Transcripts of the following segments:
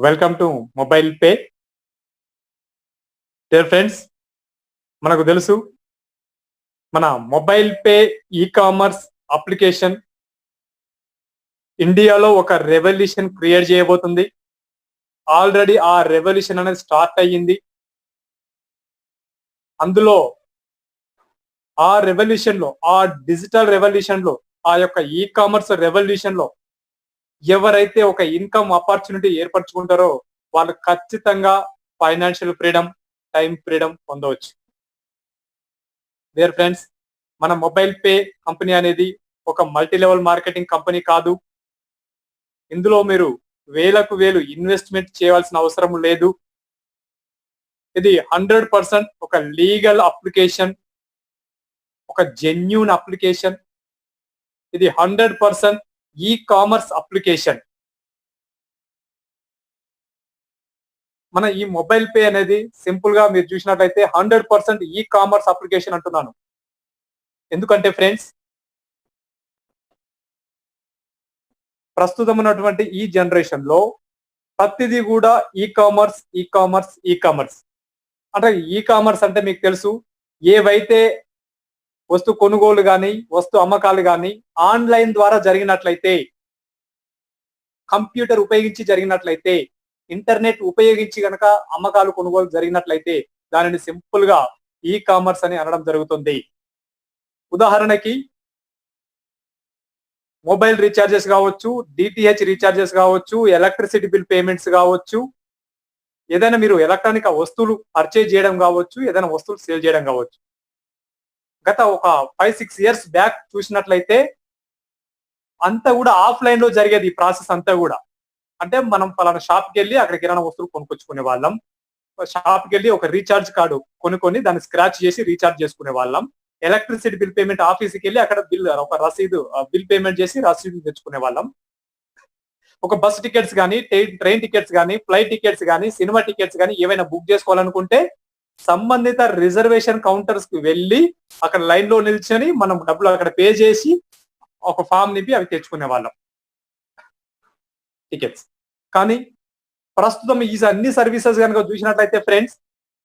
Welcome to mobile pay. Dear friends, మనకు తెలుసు మన mobile pay e commerce application ఇండియాలో ఒక రెవల్యూషన్ క్రియేట్ చేయబోతుంది. ఆల్రెడీ ఆ రెవల్యూషన్ అనేది స్టార్ట్ అయ్యింది. అందులో ఆ రెవల్యూషన్ లో, ఆ డిజిటల్ రెవల్యూషన్ లో, ఆ యొక్క ఈ కామర్స్ రెవల్యూషన్ లో ఎవరైతే ఒక ఇన్కమ్ ఆపర్చునిటీ ఏర్పరచుకుంటారో వాళ్ళు ఖచ్చితంగా ఫైనాన్షియల్ ఫ్రీడమ్, టైం ఫ్రీడమ్ పొందవచ్చు. డియర్ ఫ్రెండ్స్, మన మొబైల్ పే కంపెనీ అనేది ఒక మల్టీ లెవెల్ మార్కెటింగ్ కంపెనీ కాదు. ఇందులో మీరు వేలకు వేలు ఇన్వెస్ట్మెంట్ చేయాల్సిన అవసరం లేదు. ఇది 100% ఒక లీగల్ అప్లికేషన్, ఒక జెన్యూన్ అప్లికేషన్. ఇది 100% ఈ కామర్స్ అప్లికేషన్. మన ఈ మొబైల్ పే అనేది సింపుల్ గా మీరు చూసినట్లయితే 100% ఈ కామర్స్ అప్లికేషన్ అంటున్నాను. ఎందుకంటే ఫ్రెండ్స్, ప్రస్తుతం ఉన్నటువంటి ఈ జనరేషన్ లో ప్రతిదీ కూడా e commerce, e commerce, e commerce. అంటే ఈ కామర్స్ అంటే మీకు తెలుసు, ఏవైతే వస్తు కొనుగోలు కానీ, వస్తు అమ్మకాలు కానీ ఆన్లైన్ ద్వారా జరిగినట్లయితే, కంప్యూటర్ ఉపయోగించి జరిగినట్లయితే, ఇంటర్నెట్ ఉపయోగించి గనక అమ్మకాలు కొనుగోలు జరిగినట్లయితే దానిని సింపుల్ గా ఈ కామర్స్ అని అనడం జరుగుతుంది. ఉదాహరణకి మొబైల్ రీఛార్జెస్ కావచ్చు, డిటిహెచ్ రీఛార్జెస్ కావచ్చు, ఎలక్ట్రిసిటీ బిల్ పేమెంట్స్ కావచ్చు, ఏదైనా మీరు ఎలక్ట్రానిక్ వస్తువులు పర్చేజ్ చేయడం కావచ్చు, ఏదైనా వస్తువులు సేల్ చేయడం కావచ్చు. గత ఒక 5-6 ఇయర్స్ బ్యాక్ చూసినట్లయితే అంతా కూడా ఆఫ్లైన్ లో జరిగేది ఈ ప్రాసెస్ అంతా కూడా. అంటే మనం పలానా షాప్కి వెళ్ళి అక్కడ కిరాణా వస్తువులు కొనుక్కొచ్చుకునే వాళ్ళం. షాప్కి వెళ్ళి ఒక రీఛార్జ్ కార్డు కొనుక్కొని దాన్ని స్క్రాచ్ చేసి రీఛార్జ్ చేసుకునే వాళ్ళం. ఎలక్ట్రిసిటీ బిల్ పేమెంట్ ఆఫీస్కి వెళ్ళి అక్కడ బిల్, ఒక రసీదు, బిల్ పేమెంట్ చేసి రసీదు తెచ్చుకునే వాళ్ళం. ఒక బస్ టికెట్స్ కానీ, ట్రైన్ టికెట్స్ కానీ, ఫ్లైట్ టికెట్స్ కానీ, సినిమా టికెట్స్ కానీ ఏవైనా బుక్ చేసుకోవాలనుకుంటే సంబంధిత రిజర్వేషన్ కౌంటర్స్ కి వెళ్ళి అక్కడ లైన్ లో నిల్చొని మనం డబ్బులు అక్కడ పే చేసి ఒక ఫామ్ నింపి అవి తెచ్చుకునే వాళ్ళం టికెట్స్. కానీ ప్రస్తుతం ఈ అన్ని సర్వీసెస్ కనుక చూసినట్లయితే ఫ్రెండ్స్,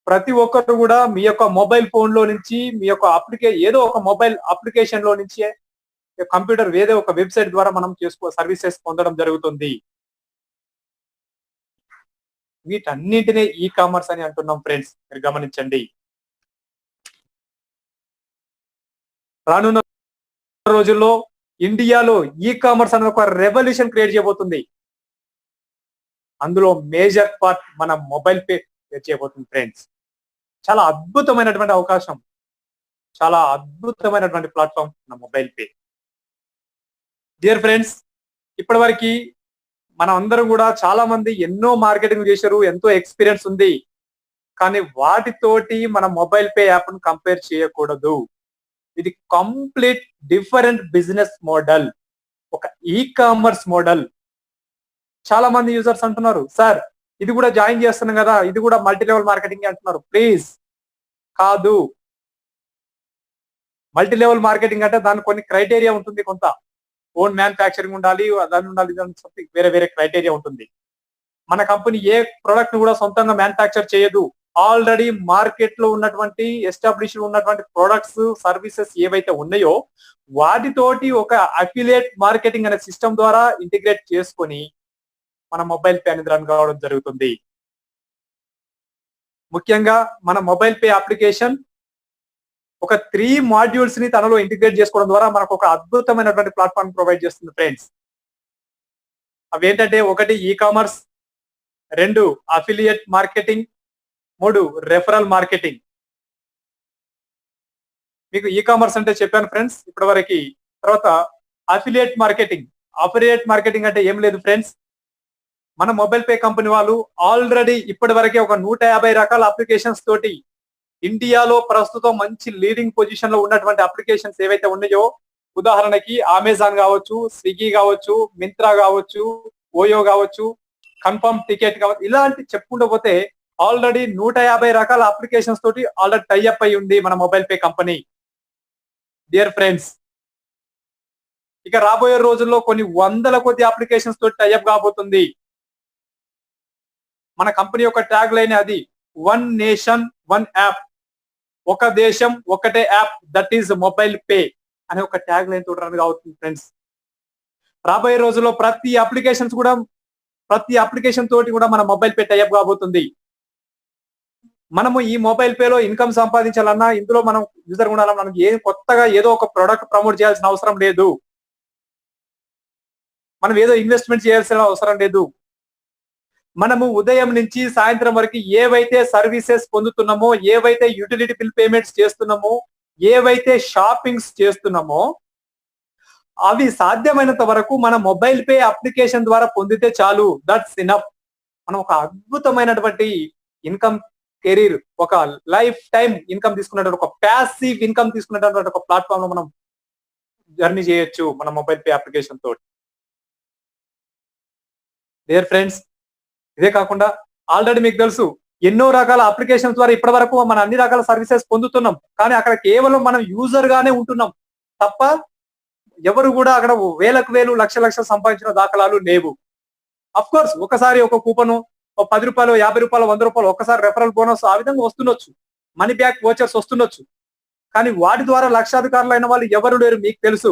ప్రతి ఒక్కరు కూడా మీ యొక్క మొబైల్ ఫోన్ లో నుంచి, మీ యొక్క ఏదో ఒక మొబైల్ అప్లికేషన్ లో నుంచి, కంప్యూటర్ ఏదో ఒక వెబ్సైట్ ద్వారా మనం సర్వీసెస్ పొందడం జరుగుతుంది. వీటన్నింటినీ ఈ కామర్స్ అని అంటున్నాం ఫ్రెండ్స్, మీరు గమనించండి. రానున్న రోజుల్లో ఇండియాలో ఈ కామర్స్ అనే ఒక రెవల్యూషన్ క్రియేట్ చేయబోతుంది. అందులో మేజర్ పార్ట్ మన మొబైల్ పే చేయబోతుంది ఫ్రెండ్స్. చాలా అద్భుతమైనటువంటి అవకాశం, చాలా అద్భుతమైనటువంటి ప్లాట్ఫామ్ మన మొబైల్ పే. డియర్ ఫ్రెండ్స్, ఇప్పటి వరకు మనం అందరం కూడా చాలా మంది ఎన్నో మార్కెటింగ్ చేశారు, ఎంతో ఎక్స్పీరియన్స్ ఉంది. కానీ వాటితోటి మన మొబైల్ పే యాప్ ను కంపేర్ చేయకూడదు. ఇది కంప్లీట్ డిఫరెంట్ బిజినెస్ మోడల్, ఒక ఈ కామర్స్ మోడల్. చాలా మంది యూజర్స్ అంటున్నారు, సార్ ఇది కూడా జాయిన్ చేస్తున్నాం కదా, ఇది కూడా మల్టీ లెవెల్ మార్కెటింగ్ అంటున్నారు. ప్లీజ్, కాదు. మల్టీ లెవెల్ మార్కెటింగ్ అంటే దానికి కొన్ని క్రైటీరియా ఉంటుంది. కొంత ఓన్ మ్యానుఫ్యాక్చరింగ్ ఉండాలి, దాని ఉండాలి, సంథింగ్ వేరే వేరే క్రైటీరియా ఉంటుంది. మన కంపెనీ ఏ ప్రొడక్ట్ ను కూడా సొంతంగా మ్యానుఫ్యాక్చర్ చేయదు. ఆల్రెడీ మార్కెట్ లో ఉన్నటువంటి ఎస్టాబ్లిష్ ఉన్నటువంటి ప్రొడక్ట్స్, సర్వీసెస్ ఏవైతే ఉన్నాయో వాటితోటి ఒక అఫిలియేట్ మార్కెటింగ్ అనే సిస్టమ్ ద్వారా ఇంటిగ్రేట్ చేసుకొని మన మొబైల్ పే అనేది రన్ కావడం జరుగుతుంది. ముఖ్యంగా మన మొబైల్ పే అప్లికేషన్ ఒక 3 మాడ్యూల్స్ ని తనలో ఇంటిగ్రేట్ చేసుకోవడం ద్వారా మనకు ఒక అద్భుతమైనటువంటి ప్లాట్ఫామ్ ప్రొవైడ్ చేస్తుంది ఫ్రెండ్స్. అవి ఏంటంటే, 1 e commerce, 2 affiliate marketing, 3 referral marketing. మీకు ఈ కామర్స్ అంటే చెప్పాను ఫ్రెండ్స్ ఇప్పటి వరకు. తర్వాత అఫిలియేట్ మార్కెటింగ్. అఫిలియేట్ మార్కెటింగ్ అంటే ఏం లేదు ఫ్రెండ్స్, మన మొబైల్ పే కంపెనీ వాళ్ళు ఆల్రెడీ ఇప్పటి వరకే ఒక 150 రకాల అప్లికేషన్స్ తోటి ఇండియాలో ప్రస్తుతం మంచి లీడింగ్ పొజిషన్ లో ఉన్నటువంటి అప్లికేషన్స్ ఏవైతే ఉన్నాయో, ఉదాహరణకి అమెజాన్ కావచ్చు, స్విగ్గీ కావచ్చు, మింత్రా కావచ్చు, ఓయో కావచ్చు, కన్ఫర్మ్ టికెట్ కావచ్చు, ఇలాంటి చెప్పుకుంటూ పోతే ఆల్రెడీ 150 రకాల అప్లికేషన్స్ తోటి ఆల్రెడీ టైఅప్ అయి ఉంది మన mobile pay company. Dear friends, ఇక రాబోయే రోజుల్లో కొన్ని వందల కొద్ది అప్లికేషన్స్ తోటి టైఅప్ కాబోతుంది. మన కంపెనీ యొక్క ట్యాగ్ లైన్ అది, వన్ నేషన్ వన్ యాప్, ఒక దేశం ఒకటే app, that is mobile pay అనే ఒక ట్యాగ్ లైన్ తోటి రన్ అవుతుంది ఫ్రెండ్స్. రాబోయే రోజుల్లో ప్రతి అప్లికేషన్ తోటి కూడా మన మొబైల్ పే టైప్ కాబోతుంది. మనము ఈ మొబైల్ పేలో ఇన్కమ్ సంపాదించాలన్నా, ఇందులో మనం యూజర్ ఉండాలన్నా, మనం కొత్తగా ఏదో ఒక ప్రొడక్ట్ ప్రమోట్ చేయాల్సిన అవసరం లేదు. మనం ఏదో ఇన్వెస్ట్మెంట్ చేయాల్సిన అవసరం లేదు. మనము ఉదయం నుంచి సాయంత్రం వరకు ఏవైతే సర్వీసెస్ పొందుతున్నామో, ఏవైతే యూటిలిటీ బిల్ పేమెంట్స్ చేస్తున్నామో, ఏవైతే షాపింగ్స్ చేస్తున్నామో, అవి సాధ్యమైనంత వరకు మన మొబైల్ పే అప్లికేషన్ ద్వారా పొందితే చాలు. That's enough. మనం ఒక అద్భుతమైనటువంటి ఇన్కమ్ కెరీర్, ఒక లైఫ్ టైం ఇన్కమ్ తీసుకున్నటువంటి, ఒక ప్యాసివ్ ఇన్కమ్ తీసుకున్నటువంటి ఒక ప్లాట్ఫామ్ లో మనం జర్నీ చేయొచ్చు మన మొబైల్ పే అప్లికేషన్ తోటి. డియర్ ఫ్రెండ్స్, ఇదే కాకుండా ఆల్రెడీ మీకు తెలుసు ఎన్నో రకాల అప్లికేషన్స్ ద్వారా ఇప్పటి వరకు మన అన్ని రకాల సర్వీసెస్ పొందుతున్నాం. కానీ అక్కడ కేవలం మనం యూజర్ గానే ఉంటున్నాం తప్ప ఎవరు కూడా అక్కడ వేలకు వేలు లక్షలు సంపాదించిన దాఖలాలు లేవు. అఫ్ కోర్స్ ఒకసారి ఒక కూపన్ ₹10, ₹50, ₹100 ఒక్కసారి రెఫరల్ బోనస్ ఆ విధంగా వస్తుండొచ్చు, మనీ బ్యాక్ వోచర్స్ వస్తుండొచ్చు. కానీ వాటి ద్వారా లక్షాధికారులు అయిన వాళ్ళు ఎవరు లేరు, మీకు తెలుసు.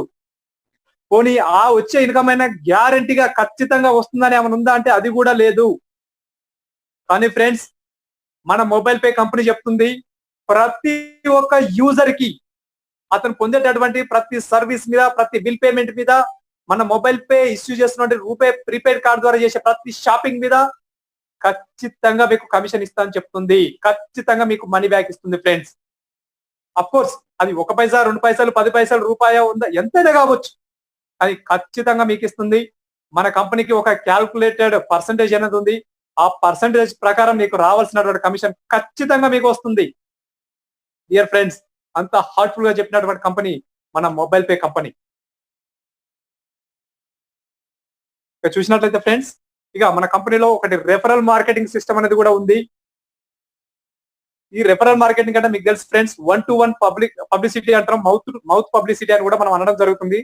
పోనీ ఆ వచ్చే ఇన్కమ్ అయినా గ్యారంటీగా ఖచ్చితంగా వస్తుందని ఏమైనా ఉందా అంటే అది కూడా లేదు. కానీ ఫ్రెండ్స్, మన మొబైల్ పే కంపెనీ చెప్తుంది, ప్రతి ఒక్క యూజర్ కి అతను పొందేటటువంటి ప్రతి సర్వీస్ మీద, ప్రతి బిల్ పేమెంట్ మీద, మన మొబైల్ పే ఇష్యూ చేస్తున్న రూపే ప్రీపెయిడ్ కార్డ్ ద్వారా చేసే ప్రతి షాపింగ్ మీద ఖచ్చితంగా మీకు కమిషన్ ఇస్తా అని చెప్తుంది. ఖచ్చితంగా మీకు మనీ బ్యాక్ ఇస్తుంది ఫ్రెండ్స్. అఫ్ కోర్స్ అది 1 పైసా, 2 పైసలు, 10 పైసలు, రూపాయ ఉందా ఎంతైనా కావచ్చు, అది ఖచ్చితంగా మీకు ఇస్తుంది. మన కంపెనీకి ఒక క్యాల్కులేటెడ్ పర్సంటేజ్ అనేది ఉంది. ఆ పర్సంటేజ్ ప్రకారం మీకు రావాల్సినటువంటి కమిషన్ ఖచ్చితంగా మీకు వస్తుంది. డియర్ ఫ్రెండ్స్, అంత హార్ట్ఫుల్ గా చెప్పినటువంటి కంపెనీ మన మొబైల్ పే కంపెనీ. ఇక చూసినట్లయితే ఫ్రెండ్స్, ఇక మన కంపెనీలో ఒకటి రెఫరల్ మార్కెటింగ్ సిస్టమ్ అనేది కూడా ఉంది. ఈ రెఫరల్ మార్కెటింగ్ అంటే మీకు తెలుసు ఫ్రెండ్స్, 1-to-1 పబ్లిసిటీ అంటాం, మౌత్ పబ్లిసిటీ అని కూడా మనం అనడం జరుగుతుంది.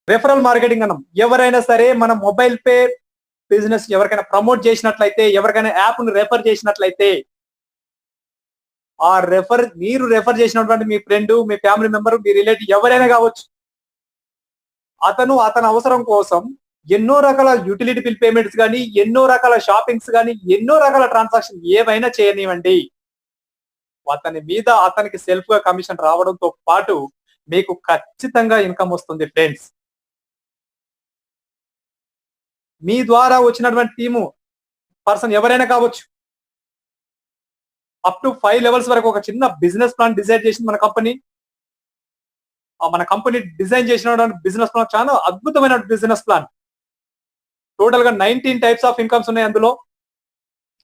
రెఫరల్ మార్కెటింగ్ అన్నాం, ఎవరైనా సరే మన మొబైల్ పే బిజినెస్ ఎవరికైనా ప్రమోట్ చేసినట్లయితే, ఎవరికైనా యాప్ ను రెఫర్ చేసినట్లయితే, ఆ మీరు రెఫర్ చేసినటువంటి మీ ఫ్రెండ్, మీ ఫ్యామిలీ మెంబర్, మీ రిలేటివ్ ఎవరైనా కావచ్చు, అతని అవసరం కోసం ఎన్నో రకాల యూటిలిటీ బిల్ పేమెంట్స్ కానీ, ఎన్నో రకాల షాపింగ్స్ కానీ, ఎన్నో రకాల ట్రాన్సాక్షన్ ఏవైనా చేయనివ్వండి, అతని మీద అతనికి సెల్ఫ్ గా కమిషన్ రావడంతో పాటు మీకు ఖచ్చితంగా ఇన్కమ్ వస్తుంది ఫ్రెండ్స్. మీ ద్వారా వచ్చినటువంటి టీము పర్సన్ ఎవరైనా కావచ్చు, అప్ టు 5 లెవెల్స్ వరకు ఒక చిన్న బిజినెస్ ప్లాన్ డిజైన్ చేసింది మన కంపెనీ. మన కంపెనీ డిజైన్ చేసిన బిజినెస్ ప్లాన్ చాలా అద్భుతమైన బిజినెస్ ప్లాన్. టోటల్ గా 19 టైప్స్ ఆఫ్ ఇన్కమ్స్ ఉన్నాయి అందులో.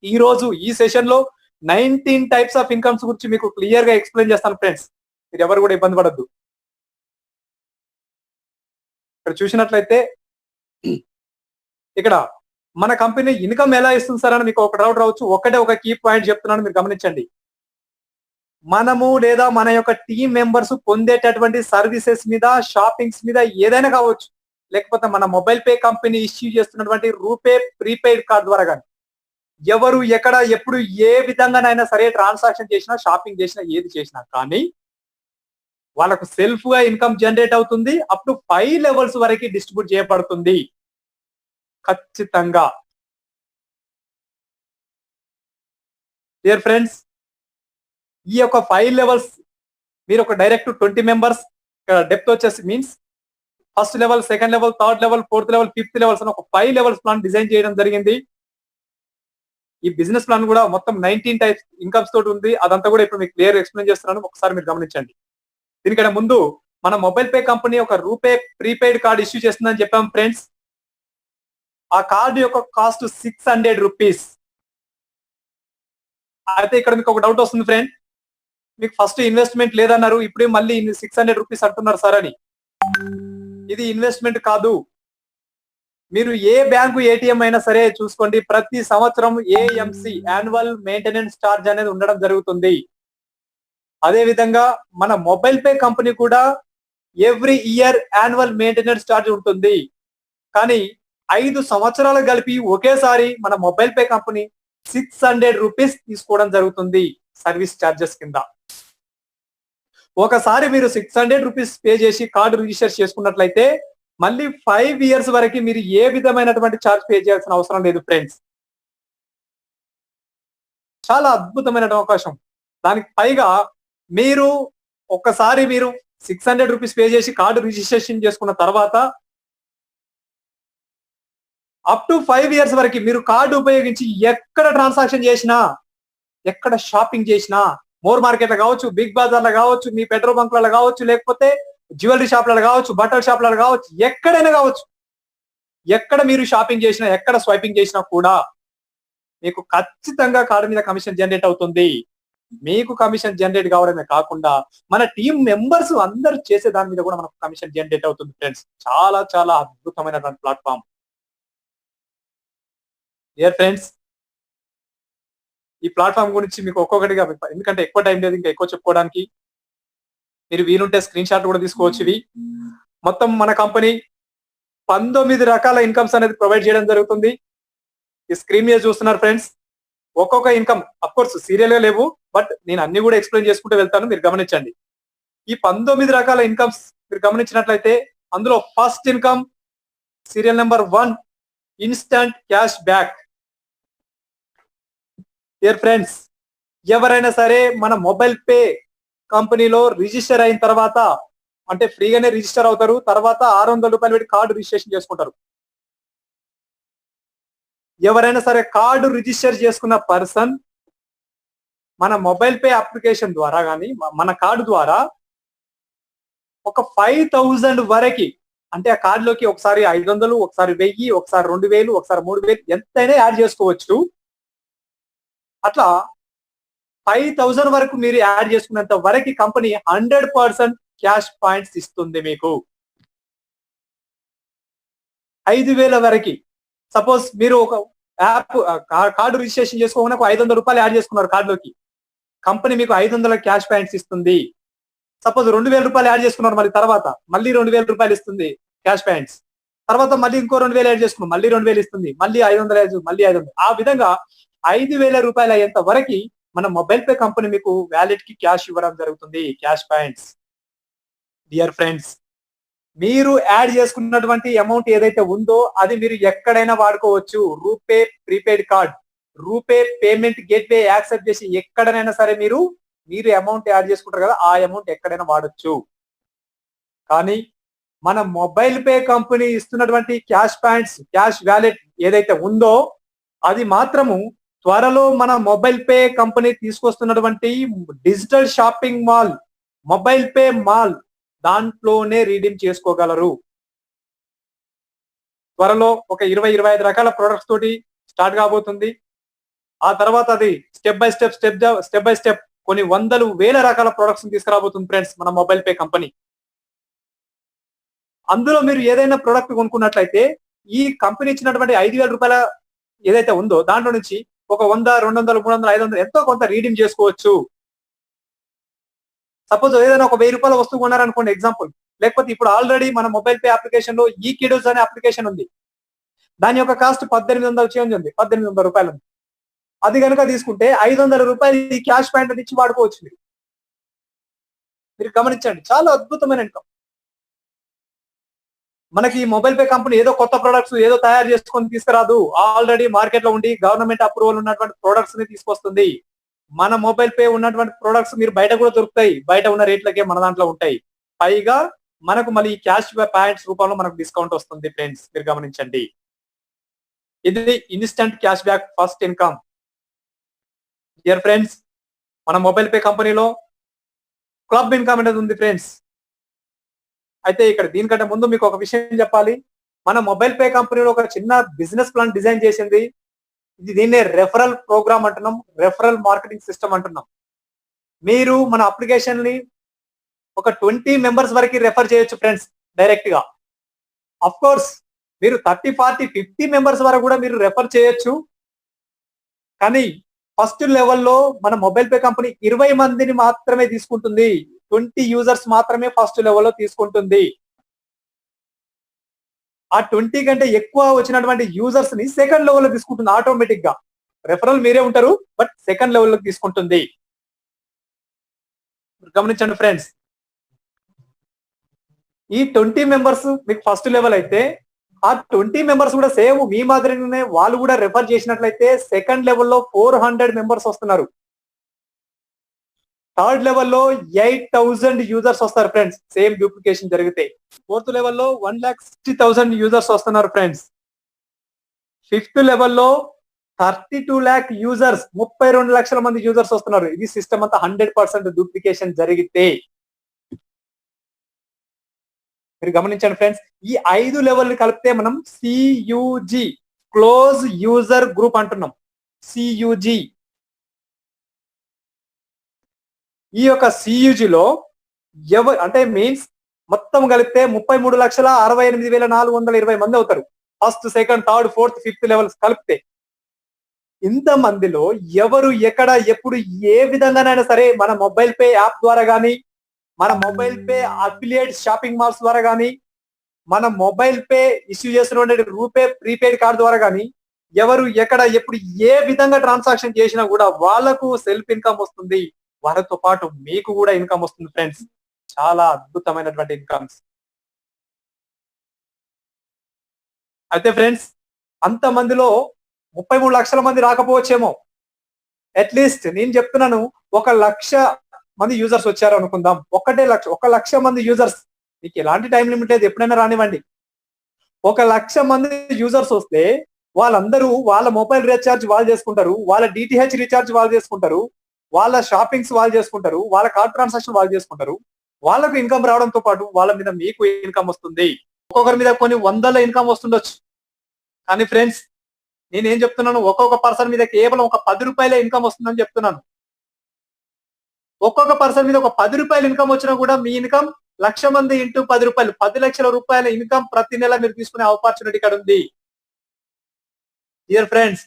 ఈ రోజు ఈ సెషన్ లో 19 టైప్స్ ఆఫ్ ఇన్కమ్స్ గురించి మీకు క్లియర్ గా ఎక్స్ప్లెయిన్ చేస్తాను ఫ్రెండ్స్. మీరు ఎవరు కూడా ఇబ్బంది పడద్దు. ఇక్కడ చూసినట్లయితే ఇక్కడ మన కంపెనీ ఇన్కమ్ ఎలా ఇస్తుంది సార్ అని మీకు ఒక డౌట్ రావచ్చు. ఒక కీ పాయింట్ చెప్తున్నాను, మీరు గమనించండి. మనము లేదా మన యొక్క టీమ్ మెంబర్స్ పొందేటటువంటి సర్వీసెస్ మీద, షాపింగ్స్ మీద ఏదైనా కావచ్చు, లేకపోతే మన మొబైల్ పే కంపెనీ ఇష్యూ చేస్తున్నటువంటి రూపే ప్రీపెయిడ్ కార్డ్ ద్వారా కానీ, ఎవరు ఎక్కడ ఎప్పుడు ఏ విధంగానైనా సరే ట్రాన్సాక్షన్ చేసినా, షాపింగ్ చేసినా, ఏది చేసినా కానీ వాళ్ళకు సెల్ఫ్ గా ఇన్కమ్ జనరేట్ అవుతుంది. అప్ టు 5 లెవెల్స్ వరకు డిస్ట్రిబ్యూట్ చేయబడుతుంది ఖచ్చితంగా. డియర్ ఫ్రెండ్స్, ఈ యొక్క 5 లెవెల్స్ మీరు ఒక డైరెక్ట్ 20 మెంబర్స్, డెప్త్ వచ్చేసి means first level, second level, third level, fourth level, fifth levels అని ఒక 5 లెవెల్స్ ప్లాన్ డిజైన్ చేయడం జరిగింది. ఈ బిజినెస్ ప్లాన్ కూడా మొత్తం 19 టైప్స్ ఇన్కమ్స్ తోటి ఉంది. అదంతా కూడా ఇప్పుడు మీకు క్లియర్ ఎక్స్ప్లెయిన్ చేస్తున్నాను, ఒకసారి మీరు గమనించండి. దీనికంటే ముందు మన మొబైల్ పే కంపెనీ ఒక రూపే ప్రీపెయిడ్ కార్డ్ ఇష్యూ చేస్తుందని చెప్పాం ఫ్రెండ్స్. ఆ కార్డు యొక్క కాస్ట్ 600 రూపీస్. అయితే ఇక్కడ మీకు ఒక డౌట్ వస్తుంది ఫ్రెండ్, మీకు ఫస్ట్ ఇన్వెస్ట్మెంట్ లేదన్నారు, ఇప్పుడే మళ్ళీ 600 రూపీస్ అంటున్నారు సార్ అని. ఇది ఇన్వెస్ట్మెంట్ కాదు. మీరు ఏ బ్యాంకు ఏటీఎం అయినా సరే చూసుకోండి, ప్రతి సంవత్సరం AMC యాన్యువల్ మెయింటెనెన్స్ ఛార్జ్ అనేది ఉండడం జరుగుతుంది. అదే విధంగా మన మొబైల్ పే కంపెనీ కూడా every year annual maintenance charge ఉంటుంది. కానీ 5 సంవత్సరాలు కలిపి ఒకేసారి మన మొబైల్ పే కంపెనీ రూపీస్ తీసుకోవడం జరుగుతుంది సర్వీస్ ఛార్జెస్ కింద. ఒకసారి మీరు రూపీస్ పే చేసి కార్డు రిజిస్టర్ చేసుకున్నట్లయితే మళ్ళీ 5 ఇయర్స్ వరకు మీరు ఏ విధమైనటువంటి ఛార్జ్ పే చేయాల్సిన అవసరం లేదు ఫ్రెండ్స్. చాలా అద్భుతమైన అవకాశం. దానికి పైగా మీరు ఒక్కసారి మీరు రూపీస్ పే చేసి కార్డు రిజిస్ట్రేషన్ చేసుకున్న తర్వాత అప్ టు 5 ఇయర్స్ వరకు మీరు కార్డు ఉపయోగించి ఎక్కడ ట్రాన్సాక్షన్ చేసినా, ఎక్కడ షాపింగ్ చేసినా, మోర్ మార్కెట్లో కావచ్చు, బిగ్ బజార్లో కావచ్చు, మీ పెట్రోల్ బంక్లలో కావచ్చు, లేకపోతే జ్యువెలరీ షాప్లలో కావచ్చు, బట్టల షాప్లలో కావచ్చు, ఎక్కడైనా కావచ్చు, ఎక్కడ మీరు షాపింగ్ చేసినా, ఎక్కడ స్వైపింగ్ చేసినా కూడా మీకు ఖచ్చితంగా కార్డు మీద కమిషన్ జనరేట్ అవుతుంది. మీకు కమిషన్ జనరేట్ కావడమే కాకుండా మన టీం మెంబర్స్ అందరూ చేసే దాని మీద కూడా మనకు కమిషన్ జనరేట్ అవుతుంది ఫ్రెండ్స్. చాలా చాలా అద్భుతమైనటువంటి ప్లాట్ఫామ్. డియర్ ఫ్రెండ్స్, ఈ ప్లాట్ఫామ్ గురించి మీకు ఒక్కొక్కటిగా, ఎందుకంటే ఎక్కువ టైం లేదు ఇంకా ఎక్కువ చెప్పుకోవడానికి, మీరు వీలుంటే స్క్రీన్ షాట్ కూడా తీసుకోవచ్చు. ఇవి మొత్తం మన కంపెనీ 19 రకాల ఇన్కమ్స్ అనేది ప్రొవైడ్ చేయడం జరుగుతుంది. ఈ స్క్రీన్ మీద చూస్తున్నారు ఫ్రెండ్స్. ఒక్కొక్క ఇన్కమ్ అఫ్ కోర్స్ సీరియల్ గా లేవు, బట్ నేను అన్ని కూడా ఎక్స్ప్లెయిన్ చేసుకుంటూ వెళ్తాను, మీరు గమనించండి. ఈ 19 రకాల ఇన్కమ్స్ మీరు గమనించినట్లయితే అందులో first income serial number 1 instant cash back. Dear friends, ఎవరైనా సరే మన మొబైల్ పే కంపెనీలో రిజిస్టర్ అయిన తర్వాత, అంటే ఫ్రీగానే రిజిస్టర్ అవుతారు, తర్వాత 600 రూపాయలు పెట్టి కార్డు రిజిస్ట్రేషన్ చేసుకుంటారు. ఎవరైనా సరే కార్డు రిజిస్టర్ చేసుకున్న పర్సన్ మన మొబైల్ పే అప్లికేషన్ ద్వారా కానీ మన కార్డు ద్వారా ఒక 5000 వరకు, అంటే ఆ కార్డులోకి ఒకసారి 500, ఒకసారి 1000, ఒకసారి 2000, ఒకసారి 3000 ఎంతైనా యాడ్ చేసుకోవచ్చు. అట్లా 5000 వరకు మీరు యాడ్ చేసుకున్నంత వరకు కంపెనీ 100% క్యాష్ పాయింట్స్ ఇస్తుంది మీకు. 5000 వరకు సపోజ్ మీరు ఒక యాప్ కార్డు రిజిస్ట్రేషన్ చేసుకోకుండా 500 రూపాయలు యాడ్ చేసుకున్నారు కార్డులోకి, కంపెనీ మీకు 500 క్యాష్ పాయింట్స్ ఇస్తుంది. సపోజ్ 2000 రూపాయలు యాడ్ చేసుకున్నారు, మళ్ళీ 2000 రూపాయలు ఇస్తుంది క్యాష్ పాయింట్స్. తర్వాత మళ్ళీ ఇంకో 2000 యాడ్ చేసుకున్నారు, మళ్ళీ 2000 ఇస్తుంది, మళ్ళీ 500, మళ్ళీ 500. ఆ విధంగా 5000 రూపాయలు అయ్యేంత వరకు మన మొబైల్ పే కంపెనీ మీకు వ్యాలెట్ కి క్యాష్ ఇవ్వడం జరుగుతుంది, క్యాష్ పాయింట్స్. డియర్ ఫ్రెండ్స్, మీరు యాడ్ చేసుకున్నటువంటి అమౌంట్ ఏదైతే ఉందో అది మీరు ఎక్కడైనా వాడుకోవచ్చు. RuPay prepaid card, RuPay payment gateway accept చేసి ఎక్కడైనా సరే మీరు అమౌంట్ యాడ్ చేసుకుంటారు కదా, ఆ అమౌంట్ ఎక్కడైనా వాడొచ్చు. కానీ మన మొబైల్ పే కంపెనీ ఇస్తున్నటువంటి క్యాష్ పాయింట్స్, క్యాష్ వ్యాలెట్ ఏదైతే ఉందో అది మాత్రము త్వరలో మన మొబైల్ పే కంపెనీ తీసుకొస్తున్నటువంటి digital shopping mall, mobile pay mall, దాంట్లోనే రీడీమ్ చేసుకోగలరు. త్వరలో ఒక 20-25 రకాల ప్రొడక్ట్స్ తోటి స్టార్ట్ కాబోతుంది. ఆ తర్వాత అది స్టెప్ బై స్టెప్ కొన్ని వందలు వేల రకాల ప్రొడక్ట్స్ తీసుకురాబోతుంది ఫ్రెండ్స్ మన మొబైల్ పే కంపెనీ. అందులో మీరు ఏదైనా ప్రొడక్ట్ కొనుక్కున్నట్లయితే ఈ కంపెనీ ఇచ్చినటువంటి 5000 రూపాయల ఏదైతే ఉందో దాంట్లో నుంచి ఒక 100, 200, 300, 500 ఎంతో కొంత రీడీమ్ చేసుకోవచ్చు. సపోజ్ ఏదైనా ఒక 1000 రూపాయల వస్తువు కొన్నారనుకోండి ఎగ్జాంపుల్, లేకపోతే ఇప్పుడు ఆల్రెడీ మన మొబైల్ పే అప్లికేషన్ లో ఈ కిడోస్ అనే అప్లికేషన్ ఉంది, దాని యొక్క కాస్ట్ 1800 చేంజ్ ఉంది, 1800 రూపాయలు ఉంది. అది కనుక తీసుకుంటే 500 రూపాయలు ఈ క్యాష్ పాయింట్ ఇచ్చి వాడుకోవచ్చు. మీరు గమనించండి, చాలా అద్భుతమైన ఇన్కమ్. మనకి ఈ మొబైల్ పే కంపెనీ ఏదో కొత్త ప్రొడక్ట్స్ ఏదో తయారు చేసుకొని తీసుకురాదు, ఆల్రెడీ మార్కెట్ లో ఉండి గవర్నమెంట్ అప్రూవల్ ఉన్నటువంటి ప్రొడక్ట్స్ ని తీసుకొస్తుంది. మన మొబైల్ పే ఉన్నటువంటి ప్రొడక్ట్స్ మీరు బయట కూడా దొరుకుతాయి, బయట ఉన్న రేట్లకే మన దాంట్లో ఉంటాయి. పైగా మనకు మళ్ళీ క్యాష్ పాయింట్స్ రూపంలో మనకు డిస్కౌంట్ వస్తుంది ఫ్రెండ్స్, మీరు గమనించండి. ఇది instant cash back first income. Dear friends, మన మొబైల్ పే కంపెనీలో క్లబ్ ఇన్కమ్ అనేది ఉంది ఫ్రెండ్స్. అయితే ఇక్కడ దీనికంటే ముందు మీకు ఒక విషయం చెప్పాలి. మన మొబైల్ పే కంపెనీలో ఒక చిన్న బిజినెస్ ప్లాన్ డిజైన్ చేసింది. దీన్నే రెఫరల్ ప్రోగ్రామ్ అంటున్నాం, రెఫరల్ మార్కెటింగ్ సిస్టమ్ అంటున్నాం. మీరు మన అప్లికేషన్ ని ఒక 20 మెంబర్స్ వరకు రెఫర్ చేయొచ్చు ఫ్రెండ్స్ డైరెక్ట్ గా. అఫ్ కోర్స్ మీరు 30, 40, 50 మెంబర్స్ వరకు కూడా మీరు రెఫర్ చేయొచ్చు. కానీ ఫస్ట్ లెవెల్లో మన మొబైల్ పే కంపెనీ 20 మందిని మాత్రమే తీసుకుంటుంది, 20 యూజర్స్ మాత్రమే ఫస్ట్ లెవెల్లో తీసుకుంటుంది. ఆ 20 కంటే ఎక్కువ వచ్చినటువంటి యూజర్స్ ని సెకండ్ లెవెల్లో తీసుకుంటుంది ఆటోమేటిక్ గా. రెఫరల్ మీరే ఉంటారు, బట్ సెకండ్ లెవెల్లోకి తీసుకుంటుంది. గమనించండి ఫ్రెండ్స్, ఈ 20 మెంబర్స్ మీకు ఫస్ట్ లెవెల్ అయితే, ఆ 20 మెంబర్స్ కూడా సేమ్ మీ మాదిరిగానే వాళ్ళు కూడా రెఫర్ చేసినట్లయితే సెకండ్ లెవెల్లో 400 మెంబర్స్ వస్తున్నారు. థర్డ్ లెవెల్లో 8,000 యూజర్స్ వస్తారు ఫ్రెండ్స్, సేమ్ డూప్లికేషన్ జరిగితే. ఫోర్త్ లెవెల్లో 1,60,000 యూజర్స్ వస్తున్నారు ఫ్రెండ్స్. ఫిఫ్త్ లెవెల్లో 32 lakh యూజర్స్, 32 లక్షల మంది యూజర్స్ వస్తున్నారు. ఇది సిస్టమ్ అంతా 100% డూప్లికేషన్ జరిగితే. మీరు గమనించండి ఫ్రెండ్స్, ఈ 5 లెవెల్ కలిపితే మనం సియుజి, క్లోజ్ యూజర్ గ్రూప్ అంటున్నాం. సియుజి, ఈ యొక్క సియుజిలో అంటే మీన్స్ మొత్తం కలిపితే 33,68,420 మంది అవుతారు. First, second, third, fourth, fifth levels కలిపితే. ఇంత మందిలో ఎవరు ఎక్కడ ఎప్పుడు ఏ విధంగానైనా సరే మన మొబైల్ పే యాప్ ద్వారా గానీ, మన mobile pay affiliate shopping malls ద్వారా గానీ, మన మొబైల్ పే ఇష్యూ చేస్తున్న రూపే ప్రీపెయిడ్ కార్డు ద్వారా గానీ, ఎవరు ఎక్కడ ఎప్పుడు ఏ విధంగా ట్రాన్సాక్షన్ చేసినా కూడా వాళ్ళకు సెల్ఫ్ ఇన్కమ్ వస్తుంది. వాళ్ళతో పాటు మీకు కూడా ఇన్కమ్ వస్తుంది ఫ్రెండ్స్. చాలా అద్భుతమైనటువంటి ఇన్కమ్స్. అయితే ఫ్రెండ్స్, అంత మందిలో 33 లక్షల మంది రాకపోవచ్చేమో. అట్లీస్ట్ నేను చెప్తున్నాను, 1,00,000 మంది యూజర్స్ వచ్చారు అనుకుందాం. 1,00,000 మంది యూజర్స్, మీకు ఎలాంటి టైం లిమిట్ లేదు, ఎప్పుడైనా రానివ్వండి. 1,00,000 మంది యూజర్స్ వస్తే వాళ్ళందరూ వాళ్ళ మొబైల్ రీఛార్జ్ వాళ్ళు చేసుకుంటారు, వాళ్ళ డిటిహెచ్ రీఛార్జ్ వాళ్ళు చేసుకుంటారు, వాళ్ళ షాపింగ్స్ వాళ్ళు చేసుకుంటారు, వాళ్ళ కార్డ్ ట్రాన్సాక్షన్ వాళ్ళు చేసుకుంటారు. వాళ్ళకు ఇన్కమ్ రావడంతో పాటు వాళ్ళ మీద మీకు ఇన్కమ్ వస్తుంది. ఒక్కొక్కరి మీద కొన్ని వందల ఇన్కమ్ వస్తుండొచ్చు. కానీ ఫ్రెండ్స్, నేనేం చెప్తున్నాను, ఒక్కొక్క పర్సన్ మీద కేవలం ఒక 10 రూపాయలే ఇన్కమ్ వస్తుందని చెప్తున్నాను. ఒక్కొక్క పర్సన్ మీద ఒక 10 రూపాయలు ఇన్కమ్ వచ్చినా కూడా మీ ఇన్కమ్ 1,00,000 మంది ఇంటూ 10 రూపాయలు, 10 లక్షల రూపాయల ఇన్కమ్ ప్రతి నెల మీరు తీసుకునే ఆపర్చునిటీ ఇక్కడ ఉంది. డియర్ ఫ్రెండ్స్,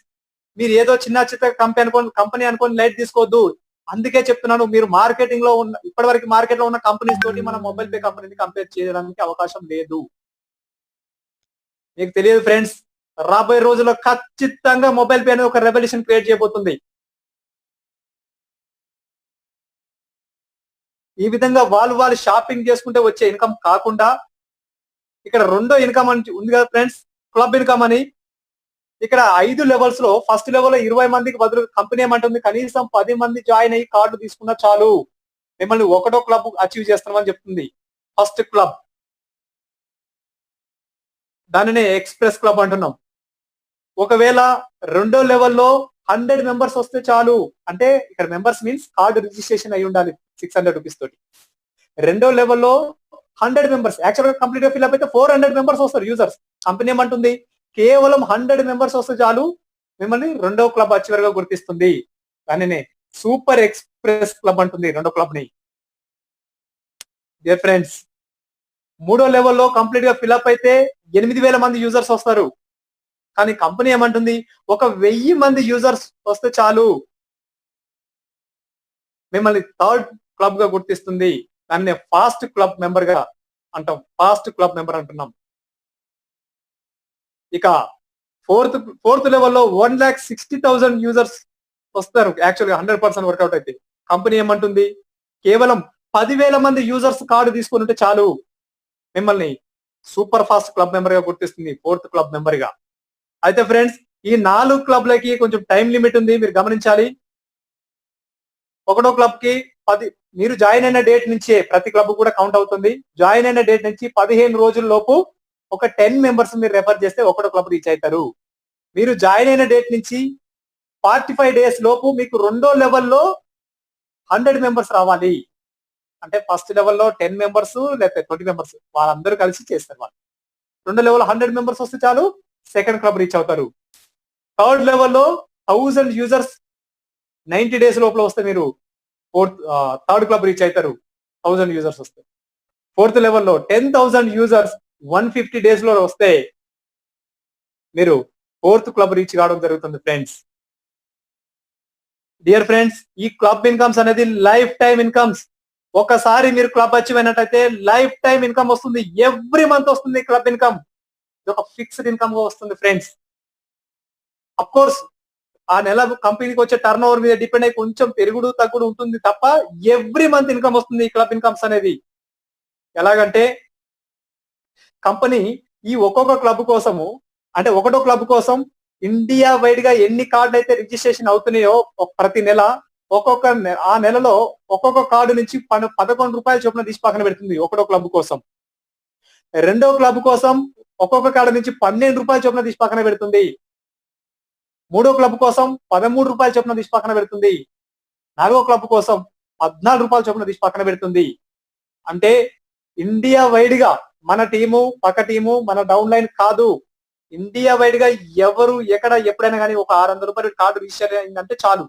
మీరు ఏదో చిన్న కంపెనీ అనుకోని లైట్ తీసుకోవద్దు. అందుకే చెప్తున్నాను, మీరు మార్కెటింగ్ లో ఉన్న, ఇప్పటివరకు మార్కెట్ లో ఉన్న కంపెనీస్ తోటి మన మొబైల్ పే కంపెనీని కంపేర్ చేయడానికి అవకాశం లేదు. మీకు తెలియదు ఫ్రెండ్స్, రాబోయే రోజుల్లో ఖచ్చితంగా మొబైల్ పే అనేది ఒక రెవల్యూషన్ క్రియేట్ చేయబోతుంది. ఈ విధంగా వాళ్ళు షాపింగ్ చేసుకుంటే వచ్చే ఇన్కమ్ కాకుండా, ఇక్కడ రెండో ఇన్కమ్ అని ఉంది కదా ఫ్రెండ్స్, క్లబ్ ఇన్కమ్ అని. ఇక్కడ 5 లెవెల్స్ లో ఫస్ట్ లెవెల్ లో 20 మందికి బదులు కంపెనీ ఏమంటుంది, కనీసం 10 మంది జాయిన్ అయ్యి కార్డు తీసుకున్నా చాలు, మిమ్మల్ని ఒకటో క్లబ్ అచీవ్ చేస్తామని చెప్తుంది. ఫస్ట్ క్లబ్, దానినే ఎక్స్ప్రెస్ క్లబ్ అంటున్నాం. ఒకవేళ రెండో లెవెల్లో 100 మెంబర్స్ వస్తే చాలు, అంటే ఇక్కడ మెంబర్స్ మీన్స్ కార్డు రిజిస్ట్రేషన్ అయి ఉండాలి 600 రూపీస్ తోటి. రెండో లెవెల్లో 100 మెంబర్స్, యాక్చువల్ గా కంప్లీట్ గా ఫిల్అప్ అయితే 400 మెంబర్స్ వస్తారు యూజర్స్. కంపెనీ ఏమంటుంది, కేవలం 100 మెంబర్స్ వస్తే చాలు, మిమ్మల్ని రెండో క్లబ్ అచీవర్ గా గుర్తిస్తుంది. దానినే సూపర్ ఎక్స్ప్రెస్ క్లబ్ అంటుంది రెండో క్లబ్ ని. డియర్ ఫ్రెండ్స్, మూడో లెవెల్లో కంప్లీట్ గా ఫిల్అప్ అయితే 8,000 మంది యూజర్స్ వస్తారు. కానీ కంపెనీ ఏమంటుంది, 1,000 మంది యూజర్స్ వస్తే చాలు, మిమ్మల్ని థర్డ్ క్లబ్ గా గుర్తిస్తుంది. దాన్ని ఫాస్ట్ క్లబ్ మెంబర్ గా అంటాం, ఫాస్ట్ క్లబ్ మెంబర్ అంటున్నాం. ఇక ఫోర్త్ లెవెల్లో 1,60,000 యూజర్స్ వస్తారు. యాక్చువల్ గా 100% వర్కౌట్ అయితే కంపెనీ ఏమంటుంది, కేవలం 10,000 మంది యూజర్స్ కార్డు తీసుకుని ఉంటే చాలు, మిమ్మల్ని సూపర్ ఫాస్ట్ క్లబ్ మెంబర్ గా గుర్తిస్తుంది, ఫోర్త్ క్లబ్ మెంబర్ గా. అయితే ఫ్రెండ్స్, ఈ 4 క్లబ్లకి కొంచెం టైం లిమిట్ ఉంది, మీరు గమనించాలి. ఒకటో క్లబ్ కి 10, మీరు జాయిన్ అయిన డేట్ నుంచే ప్రతి క్లబ్ కూడా కౌంట్ అవుతుంది. జాయిన్ అయిన డేట్ నుంచి 15 రోజుల లోపు ఒక 10 మెంబర్స్ మీరు రెఫర్ చేస్తే ఒకటో క్లబ్ రీచ్ అవుతారు. మీరు జాయిన్ అయిన డేట్ నుంచి 45 డేస్ లోపు మీకు రెండో లెవెల్లో 100 మెంబర్స్ రావాలి. అంటే ఫస్ట్ లెవెల్లో 10 మెంబర్స్ లేకపోతే 20 మెంబర్స్ వాళ్ళందరూ కలిసి చేస్తారు. వాళ్ళు రెండో లెవెల్లో 100 మెంబర్స్ వస్తే చాలు, సెకండ్ క్లబ్ రీచ్ అవుతారు. థర్డ్ లెవెల్లో 1000 యూజర్స్ 90 డేస్ లోపల వస్తే మీరు థర్డ్ క్లబ్ రీచ్ అవుతారు, 1000 యూజర్స్ వస్తే. ఫోర్త్ లెవెల్లో 10,000 యూజర్స్ 150 డేస్ లో వస్తే మీరు ఫోర్త్ క్లబ్ రీచ్ కావడం జరుగుతుంది ఫ్రెండ్స్. డియర్ ఫ్రెండ్స్, ఈ క్లబ్ ఇన్కమ్స్ అనేది లైఫ్ టైం ఇన్కమ్స్. ఒకసారి మీరు క్లబ్ అచీవ్ అయినట్టయితే లైఫ్ టైం ఇన్కమ్ వస్తుంది, ఎవ్రీ మంత్ వస్తుంది క్లబ్ ఇన్కమ్. ఇది ఒక ఫిక్స్డ్ ఇన్కమ్ గా వస్తుంది ఫ్రెండ్స్. అఫ్ కోర్స్ ఆ నెల కంపెనీకి వచ్చే టర్న్ ఓవర్ మీద డిపెండ్ అయ్యి కొంచెం పెరుగుడు తగ్గుడు ఉంటుంది తప్ప ఎవ్రీ మంత్ ఇన్కమ్ వస్తుంది ఈ క్లబ్ ఇన్కమ్స్ అనేది. ఎలాగంటే కంపెనీ ఈ ఒక్కొక్క క్లబ్ కోసము, అంటే ఒకటో క్లబ్ కోసం ఇండియా వైడ్ గా ఎన్ని కార్డులు అయితే రిజిస్ట్రేషన్ అవుతున్నాయో ప్రతి నెల ఆ నెలలో ఒక్కొక్క కార్డు నుంచి 11 రూపాయల చొప్పున తీసి పక్కన పెడుతుంది ఒకటో క్లబ్ కోసం. రెండో క్లబ్ కోసం ఒక్కొక్క కార్డు నుంచి 12 రూపాయల చొప్పున తీసి పక్కన పెడుతుంది. మూడో క్లబ్ కోసం 13 రూపాయల చొప్పున తీసి పక్కన పెడుతుంది. నాలుగో క్లబ్ కోసం 14 రూపాయల చొప్పున తీసి పక్కన పెడుతుంది. అంటే ఇండియా వైడ్ గా మన టీము పక్క టీము మన డౌన్ లైన్ కాదు, ఇండియా వైడ్ గా ఎవరు ఎక్కడ ఎప్పుడైనా కానీ ఒక 600 రూపాయలు కార్డు రిజిస్టర్ అయిందంటే చాలు,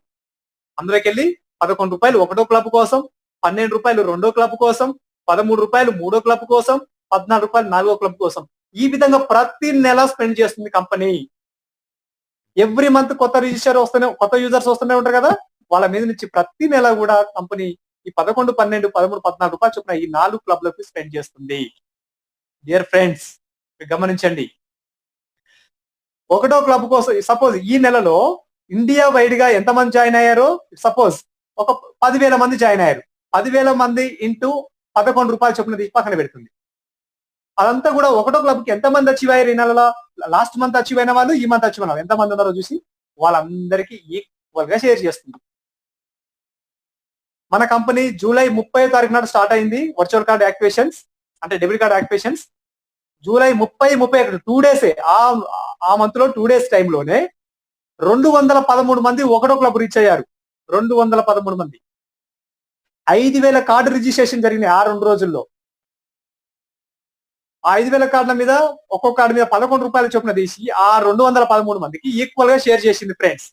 అందులోకి వెళ్ళి 11 రూపాయలు ఒకటో క్లబ్ కోసం, 12 రూపాయలు రెండో క్లబ్ కోసం, 13 రూపాయలు మూడో క్లబ్ కోసం, 14 రూపాయలు నాలుగో క్లబ్ కోసం. ఈ విధంగా ప్రతి నెల స్పెండ్ చేస్తుంది కంపెనీ. ఎవ్రీ మంత్ కొత్త యూజర్స్ వస్తూనే ఉంటారు కదా, వాళ్ళ మీద నుంచి ప్రతి నెల కూడా కంపెనీ ఈ 11, 12, 13, 14 రూపాయలు చొప్పున ఈ 4 క్లబ్లకు స్పెండ్ చేస్తుంది. డియర్ ఫ్రెండ్స్ గమనించండి, ఒకటో క్లబ్ కోసం సపోజ్ ఈ నెలలో ఇండియా వైడ్ గా ఎంతమంది జాయిన్ అయ్యారో, సపోజ్ ఒక 10,000 మంది జాయిన్ అయ్యారు. 10,000 మంది ఇంటూ 11 రూపాయల చొప్పున తీసి పక్కన పెడుతుంది. అదంతా కూడా ఒకటో క్లబ్ కి ఎంతమంది అచీవ్ అయ్యారు ఈ నెలలో, లాస్ట్ మంత్ అచీవ్ అయిన వాళ్ళు ఈ మంత్ అచీవ్ అయిన వాళ్ళు ఎంతమంది ఉన్నారో చూసి వాళ్ళందరికీ ఈక్వల్ గా షేర్ చేస్తుంది. మన కంపెనీ జూలై 30వ తారీఖు నాడు స్టార్ట్ అయింది వర్చువల్ కార్డ్ యాక్టివేషన్స్, అంటే డెబిట్ కార్డ్ యాక్టివేషన్స్. జూలై 30, 31 2 డేసే, ఆ మంత్ లో 2 డేస్ టైంలోనే 213 మంది ఒకటో క్లబ్ రీచ్ అయ్యారు. 213 మంది. 5,000 కార్డు రిజిస్ట్రేషన్ జరిగినాయి ఆ 2 రోజుల్లో. ఆ 5,000 కార్డుల మీద ఒక్కొక్క కార్డు మీద 11 రూపాయల చొప్పున తీసి ఆ 213 మందికి ఈక్వల్ గా షేర్ చేసింది ఫ్రెండ్స్.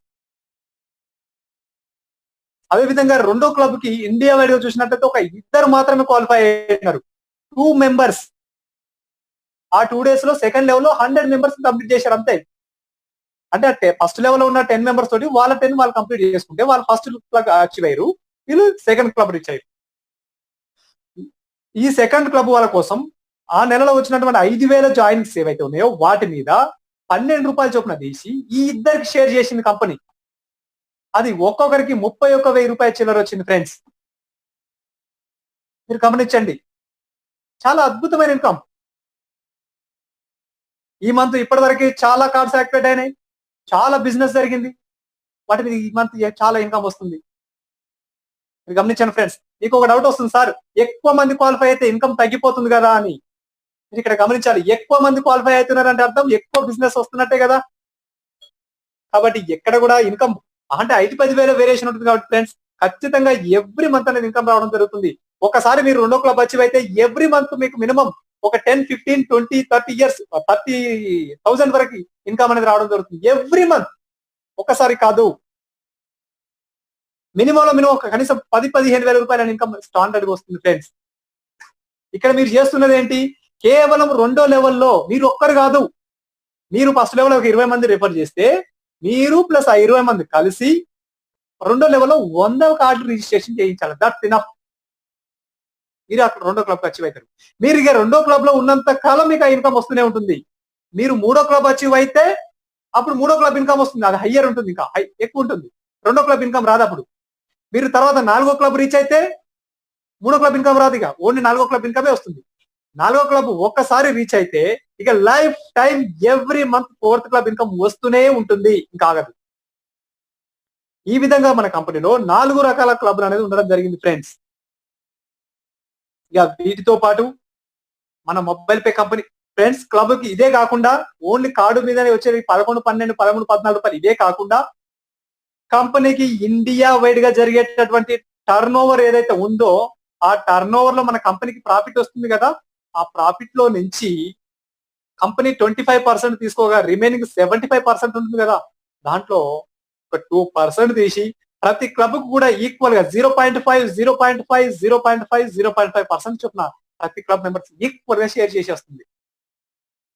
అదే విధంగా రెండో క్లబ్ కి ఇండియా వైడ్ గా చూసినట్లయితే ఒక 2 మాత్రమే క్వాలిఫై అయ్యారు, 2 మెంబర్స్. ఆ 2 డేస్ లో సెకండ్ లెవెల్ లో 100 మెంబర్స్ కంప్లీట్ చేశారు అంతే. అంటే ఫస్ట్ లెవెల్ లో ఉన్న 10 మెంబర్స్ తోటి వాళ్ళ 10 వాళ్ళు కంప్లీట్ చేసుకుంటే వాళ్ళు ఫస్ట్ క్లబ్ అచీవ్ అయ్యారు, వీళ్ళు సెకండ్ క్లబ్ రీచ్ అయ్యారు. ఈ సెకండ్ క్లబ్ వాళ్ళ కోసం ఆ నెలలో వచ్చినటువంటి 5,000 జాయినింగ్స్ ఏవైతే ఉన్నాయో వాటి మీద 12 రూపాయల చొప్పున తీసి ఈ ఇద్దరికి షేర్ చేసింది కంపెనీ. అది ఒక్కొక్కరికి 31,000 రూపాయల చిల్లర వచ్చింది ఫ్రెండ్స్. మీరు గమనించండి, చాలా అద్భుతమైన ఇన్కమ్. ఈ మంత్ ఇప్పటి వరకు చాలా కార్డ్స్ యాక్టివేట్ అయినాయి, చాలా బిజినెస్ జరిగింది, వాటి మీద ఈ మంత్ చాలా ఇన్కమ్ వస్తుంది. మీరు గమనించండి ఫ్రెండ్స్. మీకు ఒక డౌట్ వస్తుంది, సార్ ఎక్కువ మంది క్వాలిఫై అయితే ఇన్కమ్ తగ్గిపోతుంది కదా అని. మీరు ఇక్కడ గమనించాలి, ఎక్కువ మంది క్వాలిఫై అవుతున్నారంటే అర్థం ఎక్కువ బిజినెస్ వస్తున్నట్టే కదా. కాబట్టి ఎక్కడ కూడా ఇన్కమ్ అంటే 5-10 వేల వేరియేషన్ ఉంటుంది కాబట్టి ఫ్రెండ్స్, ఖచ్చితంగా ఎవ్రీ మంత్ అనేది ఇన్కమ్ రావడం జరుగుతుంది. ఒకసారి మీరు రెండో క్లబ్ అచీవ్ అయితే ఎవ్రీ మంత్ మీకు మినిమం ఒక 10, 15, 20, 30 ఇయర్స్ 30,000 వరకు ఇన్కమ్ అనేది రావడం జరుగుతుంది ఎవ్రీ మంత్. ఒకసారి కాదు, మినిమం ఒక కనీసం 10-15 వేల రూపాయల ఇన్కమ్ స్టాండర్డ్ గా వస్తుంది ఫ్రెండ్స్. ఇక్కడ మీరు చేస్తున్నది ఏంటి, కేవలం రెండో లెవెల్లో మీరు ఒక్కరు కాదు, మీరు ఫస్ట్ లెవెల్ ఒక 20 మంది రిఫర్ చేస్తే మీరు ప్లస్ ఆ 20 మంది కలిసి రెండో లెవెల్లో 100 కార్డు రిజిస్ట్రేషన్ చేయించాలి. That's enough. మీరు అక్కడ రెండో క్లబ్ అచీవ్ అవుతారు. మీరు ఇక రెండో క్లబ్ లో ఉన్నంత కాలం మీకు ఆ ఇన్కమ్ వస్తూనే ఉంటుంది. మీరు మూడో క్లబ్ అచీవ్ అయితే అప్పుడు మూడో క్లబ్ ఇన్కమ్ వస్తుంది, అది హయ్యర్ ఉంటుంది, ఇంకా ఎక్కువ ఉంటుంది. రెండో క్లబ్ ఇన్కమ్ రాదు. అప్పుడు మీరు తర్వాత 4గో క్లబ్ రీచ్ అయితే మూడో క్లబ్ ఇన్కమ్ రాదు, ఇక ఓన్లీ 4గో క్లబ్ ఇన్కమే వస్తుంది. 4గో క్లబ్ ఒక్కసారి రీచ్ అయితే ఇక life time every month 4th club income వస్తూనే ఉంటుంది, ఇంకా ఆగదు. ఈ విధంగా మన కంపెనీలో 4 రకాల క్లబ్లు అనేది ఉండడం జరిగింది ఫ్రెండ్స్. ఇక వీటితో పాటు మన mobile pay company friends club కి ఇదే కాకుండా ఓన్లీ కార్డు మీదనే వచ్చేది 11, 12, 13, 14 రూపాయలు. ఇదే కాకుండా కంపెనీకి ఇండియా వైడ్ గా జరిగేటటువంటి టర్న్ ఓవర్ ఏదైతే ఉందో ఆ టర్న్ ఓవర్ లో మన కంపెనీకి ప్రాఫిట్ వస్తుంది కదా, ఆ ప్రాఫిట్ లో నుంచి కంపెనీ 25% తీసుకోగా రిమైనింగ్ 75% ఉంటుంది కదా, దాంట్లో ఒక 2% తీసి ప్రతి క్లబ్ కు కూడా ఈక్వల్ గా 0.5, 0.5, 0.5, 0.5% చొప్పున ప్రతి క్లబ్ మెంబర్స్ ఈక్వల్ గా షేర్ చేసేస్తుంది.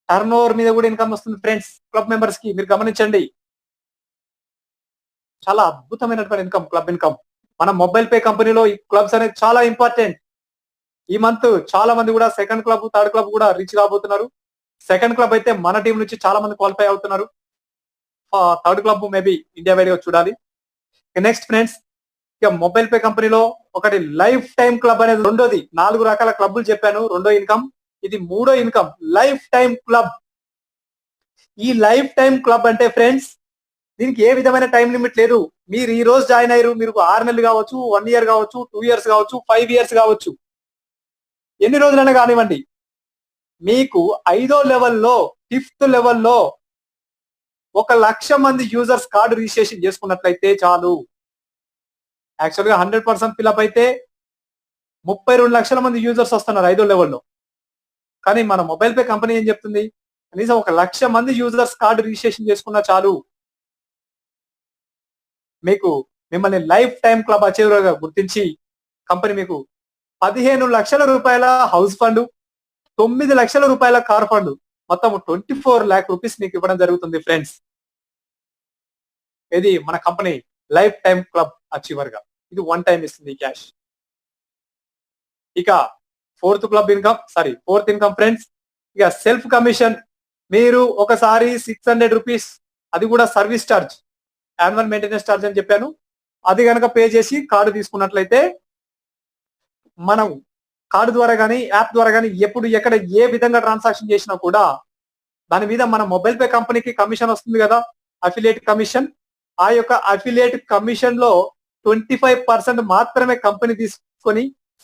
టర్న్ ఓవర్ మీద కూడా ఇన్కమ్ వస్తుంది ఫ్రెండ్స్ క్లబ్ మెంబర్స్ కి. మీరు గమనించండి, చాలా అద్భుతమైనటువంటి ఇన్కమ్, క్లబ్ ఇన్కమ్. మన మొబైల్ పే కంపెనీలో ఈ క్లబ్స్ అనేది చాలా ఇంపార్టెంట్. ఈ మంత్ చాలా మంది కూడా సెకండ్ క్లబ్, థర్డ్ క్లబ్ కూడా రీచ్ కాబోతున్నారు. సెకండ్ క్లబ్ అయితే మన టీం నుంచి చాలా మంది క్వాలిఫై అవుతున్నారు. Third club maybe India wide గా చూడాలి. నెక్స్ట్ ఫ్రెండ్స్, ఇక మొబైల్ పే కంపెనీలో ఒకటి లైఫ్ టైం క్లబ్ అనేది రెండోది. 4 రకాల క్లబ్లు చెప్పాను. రెండో ఇన్కమ్, ఇది మూడో ఇన్కమ్, లైఫ్ టైం క్లబ్. ఈ లైఫ్ టైం క్లబ్ అంటే ఫ్రెండ్స్, దీనికి ఏ విధమైన టైం లిమిట్ లేదు. మీరు ఈ రోజు జాయిన్ అయ్యారు, మీరు 6 నెలలు కావచ్చు, 1 ఇయర్ కావచ్చు, 2 ఇయర్స్ కావచ్చు, 5 ఇయర్స్ కావచ్చు, ఎన్ని రోజులైనా కానివ్వండి. మీకు 5వ లెవెల్లో, 5th లెవెల్లో 1,00,000 మంది యూజర్స్ కార్డు రిజిస్ట్రేషన్ చేసుకున్నట్లయితే చాలు. యాక్చువల్ గా 100% ఫిల్అప్ అయితే 32 లక్షల మంది యూజర్స్ వస్తున్నారు 5వ లెవెల్లో. కానీ మన మొబైల్ పే కంపెనీ ఏం చెప్తుంది, కనీసం 1,00,000 మంది యూజర్స్ కార్డు రిజిస్ట్రేషన్ చేసుకున్నా చాలు, మీకు మిమ్మల్ని లైఫ్ టైం క్లబ్ అచీవర్ గా గుర్తించి కంపెనీ మీకు 15 లక్షల రూపాయల హౌస్ ఫండ్, 9 లక్షల రూపాయల కార్ ఫండ్, మొత్తం 24 lakh రూపీస్ మీకు ఇవ్వడం జరుగుతుంది ఫ్రెండ్స్. ఇది మన company life time club achiever గా, ఇది 1 టైం ఇస్తుంది క్యాష్. ఇక ఫోర్త్ ఇన్కమ్ ఫ్రెండ్స్, ఇక సెల్ఫ్ కమిషన్. మీరు ఒకసారి 600 రూపీస్, అది కూడా service charge, annual maintenance charge అని చెప్పాను, అది కనుక పే చేసి కార్డు తీసుకున్నట్లయితే మనం కార్డు ద్వారా కానీ యాప్ ద్వారా కానీ ఎప్పుడు ఎక్కడ ఏ విధంగా ట్రాన్సాక్షన్ చేసినా కూడా దాని మీద మన మొబైల్ పే కంపెనీకి కమిషన్ వస్తుంది కదా, అఫిలియేట్ కమిషన్. ఆ యొక్క అఫిలియేట్ కమిషన్ లో 25% మాత్రమే కంపెనీ తీసుకొని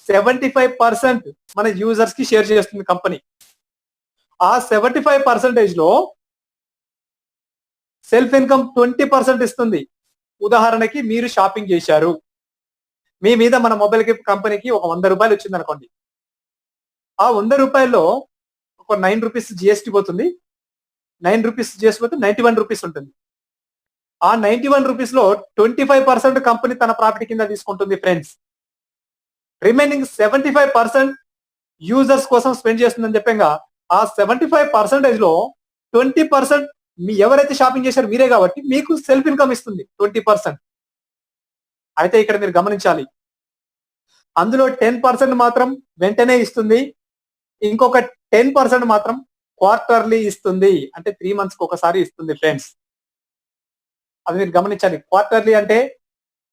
75% మన యూజర్స్ కి షేర్ చేస్తుంది కంపెనీ. ఆ 75% లో సెల్ఫ్ ఇన్కమ్ 20% ఇస్తుంది. ఉదాహరణకి మీరు షాపింగ్ చేశారు, మీ మీద మన మొబైల్ కంపెనీకి ఒక 100 రూపాయలు వచ్చింది అనుకోండి. ఆ 100 రూపాయల్లో ఒక 9 రూపీస్ జిఎస్టీ పోతుంది. 9 రూపీస్ జిఎస్టీ పోతే 91 రూపీస్ ఉంటుంది. ఆ 91 రూపీస్ లో 25% కంపెనీ తన ప్రాఫిట్ కింద తీసుకుంటుంది ఫ్రెండ్స్. రిమైనింగ్ 75% యూజర్స్ కోసం స్పెండ్ చేస్తుందని చెప్పంగా, ఆ 75% లో 20% మీ ఎవరైతే షాపింగ్ చేశారో మీరే కాబట్టి మీకు సెల్ఫ్ ఇన్కమ్ ఇస్తుంది 20%. అయితే ఇక్కడ మీరు గమనించాలి, అందులో 10% మాత్రం వెంటనే ఇస్తుంది, ఇంకొక 10% మాత్రం క్వార్టర్లీ ఇస్తుంది, అంటే 3 months కి ఒకసారి ఇస్తుంది ఫ్రెండ్స్. అది మీరు గమనించాలి. క్వార్టర్లీ అంటే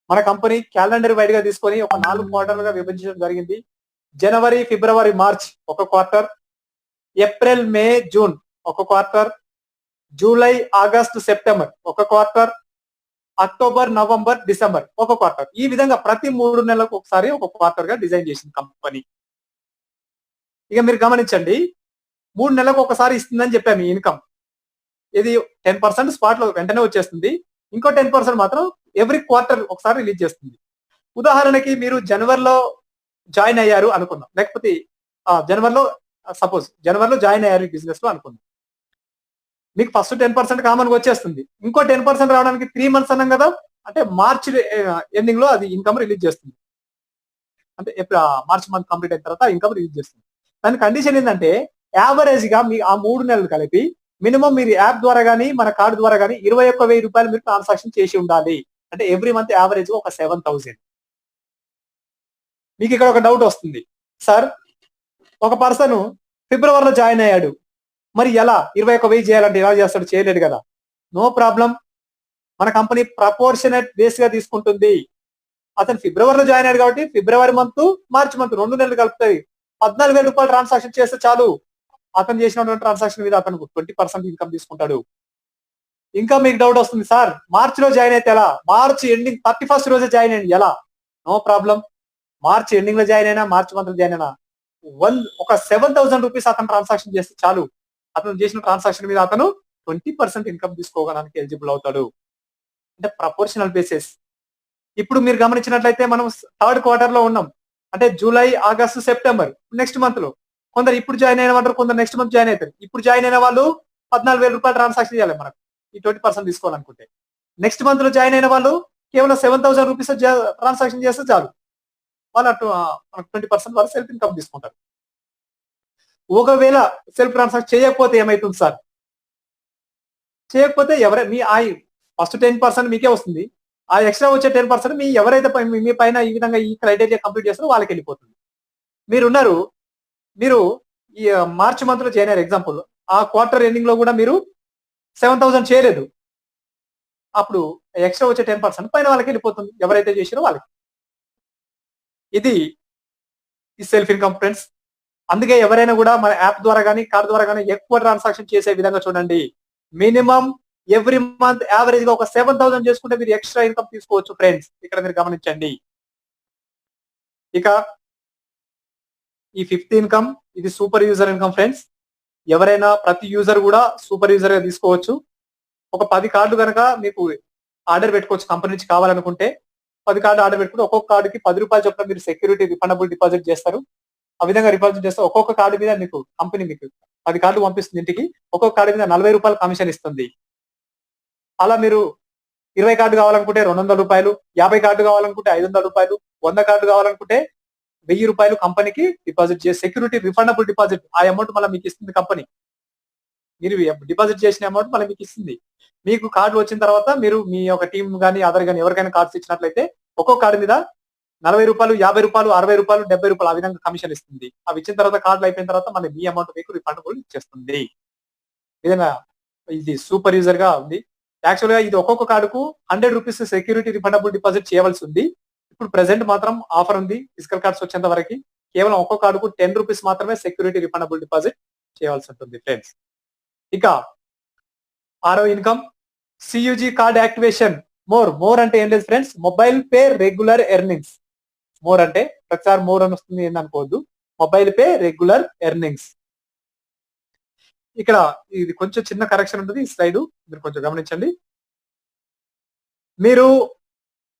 మన కంపెనీ క్యాలెండర్ వైడ్ గా తీసుకొని ఒక 4 క్వార్టర్లుగా విభజించడం జరిగింది. జనవరి, ఫిబ్రవరి, మార్చ్ ఒక క్వార్టర్, ఏప్రిల్, మే, జూన్ ఒక క్వార్టర్, జూలై, ఆగస్ట్, సెప్టెంబర్ ఒక క్వార్టర్, అక్టోబర్, నవంబర్, డిసెంబర్ ఒక క్వార్టర్. ఈ విధంగా ప్రతి 3 నెలలకు ఒకసారి ఒక క్వార్టర్ గా డిజైన్ చేసింది కంపెనీ. ఇక మీరు గమనించండి, 3 నెలలకు ఒకసారి ఇస్తుందని చెప్పాము ఈ ఇన్కమ్. ఇది 10% స్పాట్ లో వెంటనే వచ్చేస్తుంది, ఇంకో 10% మాత్రం ఎవ్రీ క్వార్టర్ ఒకసారి రిలీజ్ చేస్తుంది. ఉదాహరణకి మీరు జనవరిలో జాయిన్ అయ్యారు అనుకుందాం, లేకపోతే జనవరిలో జాయిన్ అయ్యారు ఈ బిజినెస్ లో అనుకుందాం. మీకు ఫస్ట్ 10% కామన్ వచ్చేస్తుంది, ఇంకో 10% రావడానికి 3 months అన్నాం కదా, అంటే మార్చ్ ఎండింగ్ లో అది ఇన్కమ్ రిలీజ్ చేస్తుంది. అంటే మార్చ్ మంత్ కంప్లీట్ అయిన తర్వాత ఇన్కమ్ రిలీజ్ చేస్తుంది. దాని కండిషన్ ఏంటంటే యావరేజ్ గా మీ ఆ 3 నెలలు కలిపి మినిమం మీరు యాప్ ద్వారా కానీ మన కార్డు ద్వారా కానీ 21,000 రూపాయలు మీరు ట్రాన్సాక్షన్ చేసి ఉండాలి. అంటే ఎవ్రీ మంత్ యావరేజ్ ఒక 7,000. మీకు ఇక్కడ ఒక డౌట్ వస్తుంది, సార్ ఒక పర్సన్ ఫిబ్రవరిలో జాయిన్ అయ్యాడు, మరి ఎలా 21,000 చేయాలంటే ఎలా చేస్తాడు, చేయలేడు కదా. నో ప్రాబ్లం, మన కంపెనీ ప్రపోర్షనేట్ బేస్ గా తీసుకుంటుంది. అతను ఫిబ్రవరిలో జాయిన్ అయ్యాడు కాబట్టి ఫిబ్రవరి మంత్, మార్చ్ మంత్ 2 నెలలు కలుపుతుంది. 14,000 రూపాయలు ట్రాన్సాక్షన్ చేస్తే చాలు, అతను చేసినటువంటి ట్రాన్సాక్షన్ మీద అతను 20% ఇన్కమ్ తీసుకుంటాడు. ఇంకా మీకు డౌట్ వస్తుంది, సార్ మార్చ్ లో జాయిన్ అయితే ఎలా, మార్చ్ ఎండింగ్ 31st రోజే జాయిన్ అయ్యింది ఎలా. నో ప్రాబ్లం, మార్చ్ ఎండింగ్ లో జాయిన్ అయినా మార్చ్ మంత్ లో జాయిన్ అయినా ఒక 7,000 రూపీస్ అతను ట్రాన్సాక్షన్ చేస్తే చాలు, అతను చేసిన ట్రాన్సాక్షన్ మీద అతను 20% ఇన్కమ్ తీసుకోవడానికి ఎలిజిబుల్ అవుతాడు. అంటే ప్రపోర్షనల్ బేసిస్. ఇప్పుడు మీరు గమనించినట్లయితే మనం థర్డ్ క్వార్టర్ లో ఉన్నాం, అంటే July, August, September next month లో. కొందరు ఇప్పుడు జాయిన్ అయిన వాళ్ళు, కొందరు నెక్స్ట్ మంత్ జాయిన్ అవుతారు. ఇప్పుడు జాయిన్ అయిన వాళ్ళు 14,000 రూపాయలు ట్రాన్సాక్షన్ చేయాలి మనకు ఈ 20% తీసుకోవాలనుకుంటే. నెక్స్ట్ మంత్ లో జాయిన్ అయిన వాళ్ళు కేవలం 7,000 రూపీస్ ట్రాన్సాక్షన్ చేస్తే చాలు, వాళ్ళు 20% వాళ్ళు సెల్ఫ్ ఇన్కమ్ తీసుకుంటారు. ఒకవేళ సెల్ఫ్ ట్రాన్సాక్షన్ చేయకపోతే ఏమైతుంది సార్, చేయకపోతే మీ ఫస్ట్ 10% మీకే వస్తుంది, ఆ ఎక్స్ట్రా వచ్చే 10% మీ ఎవరైతే మీ పైన ఈ విధంగా ఈ క్రైటీరియా కంప్లీట్ చేస్తారో వాళ్ళకి వెళ్ళిపోతుంది. మీరు ఈ మార్చ్ మంత్ లో జాయిన్ అయ్యారు ఎగ్జాంపుల్, ఆ క్వార్టర్ ఎండింగ్ లో కూడా మీరు 7,000 చేయలేదు, అప్పుడు ఎక్స్ట్రా వచ్చే 10% పైన వాళ్ళకి వెళ్ళిపోతుంది, ఎవరైతే చేసిరో వాళ్ళకి. ఇది ఈ సెల్ఫ్ ఇన్కమ్ ఫ్రెండ్స్. అందుకే ఎవరైనా కూడా మన యాప్ ద్వారా గానీ, కార్డ్ ద్వారా గానీ ఎక్కువ ట్రాన్సాక్షన్ చేసే విధంగా చూడండి. మినిమం ఎవ్రీ మంత్ యావరేజ్ గా ఒక 7,000 చేసుకుంటే మీరు ఎక్స్ట్రా ఇన్కమ్ తీసుకోవచ్చు ఫ్రెండ్స్. ఇక్కడ మీరు గమనించండి. ఇక ఈ ఫిఫ్త్ ఇన్కమ్, ఇది సూపర్ యూజర్ ఇన్కమ్ ఫ్రెండ్స్. ఎవరైనా ప్రతి యూజర్ కూడా సూపర్ యూజర్ గా తీసుకోవచ్చు. ఒక 10 కార్డులు కనుక మీకు ఆర్డర్ పెట్టుకోవచ్చు కంపెనీ నుంచి కావాలనుకుంటే. 10 కార్డు ఆర్డర్ పెట్టుకుంటే ఒక్కొక్క కార్డుకి ₹10 చొప్పున మీరు సెక్యూరిటీ రిఫండబుల్ డిపాజిట్ చేస్తారు. ఆ విధంగా డిపాజిట్ చేస్తే ఒక్కొక్క కార్డు మీద మీకు కంపెనీ మీకు 10 కార్డులు పంపిస్తుంది ఇంటికి. ఒక్కొక్క కార్డు మీద ₹40 కమిషన్ ఇస్తుంది. అలా మీరు 20 కార్డు కావాలనుకుంటే ₹200, 50 కార్డు కావాలనుకుంటే ₹500, 100 కార్డు కావాలనుకుంటే ₹1000 కంపెనీకి డిపాజిట్ చేసి సెక్యూరిటీ రిఫండబుల్ డిపాజిట్, ఆ అమౌంట్ మళ్ళీ మీకు ఇస్తుంది కంపెనీ. మీరు డిపాజిట్ చేసిన అమౌంట్ మళ్ళీ మీకు ఇస్తుంది. మీకు కార్డులు వచ్చిన తర్వాత మీరు మీ యొక్క టీమ్ గానీ, అదర్ గానీ ఎవరికైనా కార్డ్స్ ఇచ్చినట్లయితే ఒక్కొక్క కార్డు మీద ₹40, ₹50, ₹60, ₹70 ఆ విధంగా కమిషన్ ఇస్తుంది. అవి ఇచ్చిన తర్వాత కార్డులు అయిపోయిన తర్వాత మళ్ళీ మీ అమౌంట్ మీకు రిఫండబుల్ ఇచ్చేస్తుంది. ఈ విధంగా ఇది సూపర్ యూజర్ గా ఉంది. యాక్చువల్ గా ఇది ఒక్కొక్క కార్డుకు ₹100 సెక్యూరిటీ రిఫండబుల్ డిపాజిట్ చేయవలసి ఉంది. ఇప్పుడు ప్రెసెంట్ మాత్రం ఆఫర్ ఉంది. ఫిజికల్ కార్డ్స్ వచ్చేంత వరకు కేవలం ఒక్కొక్క కార్డుకు ₹10 మాత్రమే సెక్యూరిటీ రిఫండబుల్ డిపాజిట్ చేయవలసి ఉంటుంది ఫ్రెండ్స్. ఇక 6వ income CUG card activation. More అంటే ఏం లేదు friends, mobile pay regular earnings. More అంటే ప్రతిసారి మోర్ అని వస్తుంది ఏందనుకోవద్దు. Mobile pay regular earnings. ఇక్కడ ఇది కొంచెం చిన్న కరెక్షన్ ఉంటుంది ఈ స్లైడ్, మీరు కొంచెం గమనించండి. మీరు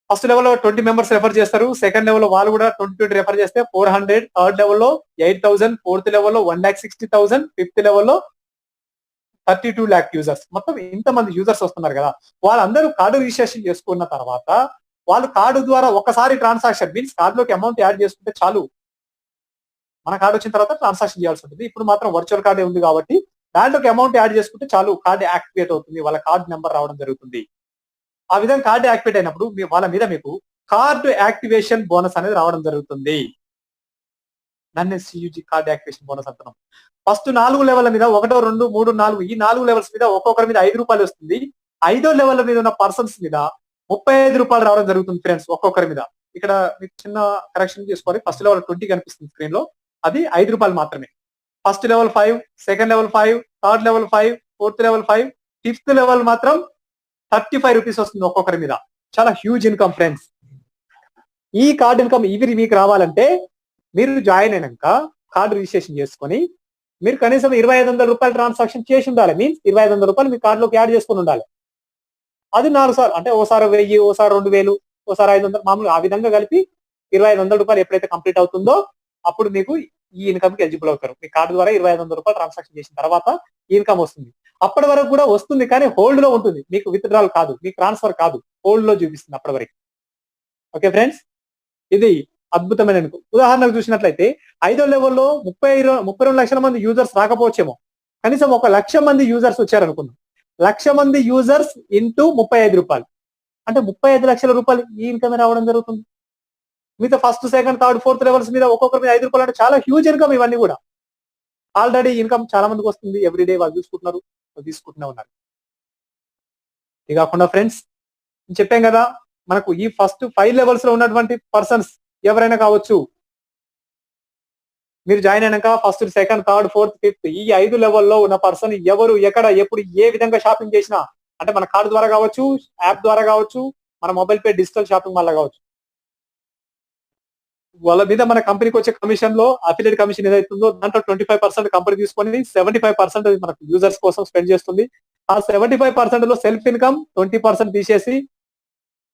ఫస్ట్ లెవెల్లో 20 మెంబర్స్ రెఫర్ చేస్తారు. సెకండ్ లెవెల్లో వాళ్ళు కూడా 20 రెఫర్ చేస్తే 400, థర్డ్ లెవెల్లో 8,000, ఫోర్త్ లెవెల్లో 1,60,000, ఫిఫ్త్ లెవెల్లో 32 lakh యూజర్స్. మొత్తం ఇంతమంది యూజర్స్ వస్తున్నారు కదా, వాళ్ళందరూ కార్డు రిజిస్ట్రేషన్ చేసుకున్న తర్వాత వాళ్ళు కార్డు ద్వారా ఒకసారి ట్రాన్సాక్షన్ మీన్స్ కార్డులోకి అమౌంట్ యాడ్ చేసుకుంటే చాలు. మన కార్డు వచ్చిన తర్వాత ట్రాన్సాక్షన్ చేయాల్సి ఉంటుంది. ఇప్పుడు మాత్రం వర్చువల్ కార్డే ఉంది కాబట్టి దాంట్లోకి అమౌంట్ యాడ్ చేసుకుంటే చాలు, కార్డు యాక్టివేట్ అవుతుంది, వాళ్ళ కార్డు నెంబర్ రావడం జరుగుతుంది. ఆ విధంగా కార్డు యాక్టివేట్ అయినప్పుడు వాళ్ళ మీద మీకు కార్డు యాక్టివేషన్ బోనస్ అనేది రావడం జరుగుతుంది. దాన్ని సియుజి కార్డ్ యాక్టివేషన్ బోనస్ అంటున్నాం. ఫస్ట్ 4 లెవెల్ మీద 1, 2, 3, 4 ఈ 4 లెవెల్స్ మీద ఒక్కొక్కరి మీద ₹5 వస్తుంది. 5వ లెవెల్ మీద ఉన్న పర్సన్స్ మీద ₹35 రావడం జరుగుతుంది ఫ్రెండ్స్ ఒక్కొక్కరి మీద. ఇక్కడ మీకు చిన్న కరెక్షన్ చేసుకోవాలి. ఫస్ట్ లెవెల్ 20 కనిపిస్తుంది స్క్రీన్ లో, అది ₹5 మాత్రమే. First level 5, second level 5, third level 5, fourth level 5, fifth level మాత్రం ₹35 వస్తుంది ఒక్కొక్కరి మీద. చాలా హ్యూజ్ ఇన్కమ్ ఫ్రెండ్స్. ఈ కార్డ్ ఇన్కమ్ ఇవి మీకు రావాలంటే మీరు జాయిన్ అయినాక కార్డు రిజిస్ట్రేషన్ చేసుకొని మీరు కనీసం ₹2,500 ట్రాన్సాక్షన్ చేసి ఉండాలి. మీన్స్ ₹2,500 మీ కార్డులోకి యాడ్ చేసుకుని ఉండాలి. అది 4 సార్లు అంటే ఓసారి 1000, ఓసారి 2000, ఓసారి 500, మామూలుగా ఆ విధంగా కలిపి ₹2,500 ఎప్పుడైతే కంప్లీట్ అవుతుందో అప్పుడు మీకు ఈ ఇన్కమ్ కి ఎలిజిబుల్ అవుతారు. మీ కార్డు ద్వారా ₹2,500 ట్రాన్సాక్షన్ చేసిన తర్వాత ఈ ఇన్కమ్ వస్తుంది. అప్పటి వరకు కూడా వస్తుంది కానీ హోల్డ్ లో ఉంటుంది, మీకు విత్డ్రాల్ కాదు, మీకు ట్రాన్స్ఫర్ కాదు, హోల్డ్ లో చూపిస్తుంది అప్పటి వరకు. ఓకే ఫ్రెండ్స్, ఇది అద్భుతమైన ఇన్కమ్. ఉదాహరణకు చూసినట్లయితే 5వ లెవెల్లో 32 లక్షల మంది యూజర్స్ రాకపోవచ్చేమో, కనీసం 1,00,000 మంది యూజర్స్ వచ్చారనుకుందాం. 1,00,000 మంది యూజర్స్ ఇంటూ ₹35 అంటే ₹35 లక్షల ఈ ఇన్కమ్ రావడం జరుగుతుంది. మిగతా first, second, third, fourth levels మీద ఒక్కొక్కరి మీద ₹5 అంటే చాలా హ్యూజ్ ఇన్కమ్. ఇవన్నీ కూడా ఆల్రెడీ ఇన్కమ్ చాలా మందికి వస్తుంది. ఎవ్రీడే వాళ్ళు చూసుకుంటున్నారు, తీసుకుంటూనే ఉన్నారు. ఇది కాకుండా ఫ్రెండ్స్ చెప్పాం కదా, మనకు ఈ ఫస్ట్ 5 లెవెల్స్ లో ఉన్నటువంటి పర్సన్స్ ఎవరైనా కావచ్చు. మీరు జాయిన్ అయినాక first, second, third, fourth, fifth ఈ 5 లెవెల్లో ఉన్న పర్సన్ ఎవరు, ఎక్కడ, ఎప్పుడు, ఏ విధంగా షాపింగ్ చేసినా, అంటే మన కార్డు ద్వారా కావచ్చు, యాప్ ద్వారా కావచ్చు, మన మొబైల్ పే డిజిటల్ షాపింగ్ వల్ల కావచ్చు, వాళ్ళ మీద మన కంపెనీకి వచ్చే కమిషన్ లో అఫిలియేట్ కమిషన్ ఏదైతుందో దాంట్లో 25% కంపెనీ తీసుకొని 75% మనకు యూజర్స్ కోసం స్పెండ్ చేస్తుంది. ఆ 75% లో సెల్ఫ్ ఇన్కమ్ 20% తీసేసి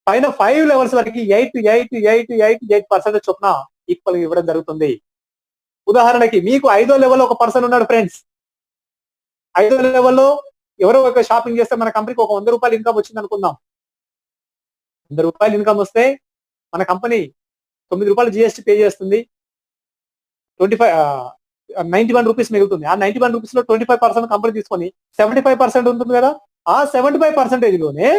పైన 5 లెవెల్స్ వరకు 8% చొప్పున ఈక్వల్ ఇవ్వడం జరుగుతుంది. ఉదాహరణకి మీకు 5వ లెవెల్లో ఒక పర్సన్ ఉన్నాడు ఫ్రెండ్స్. 5వ లెవెల్లో ఎవరో ఒక షాపింగ్ చేస్తే మన కంపెనీకి ఒక ₹100 ఇన్కమ్ వచ్చింది అనుకుందాం. ₹100 ఇన్కమ్ వస్తే మన కంపెనీ ₹9 జిఎస్టీ పే చేస్తుంది. 91 రూపీస్ మిగులుతుంది. ఆ 91 రూపీస్ లో 25% కంపెనీ తీసుకొని 75% ఉంటుంది కదా, ఆ 75% లోనే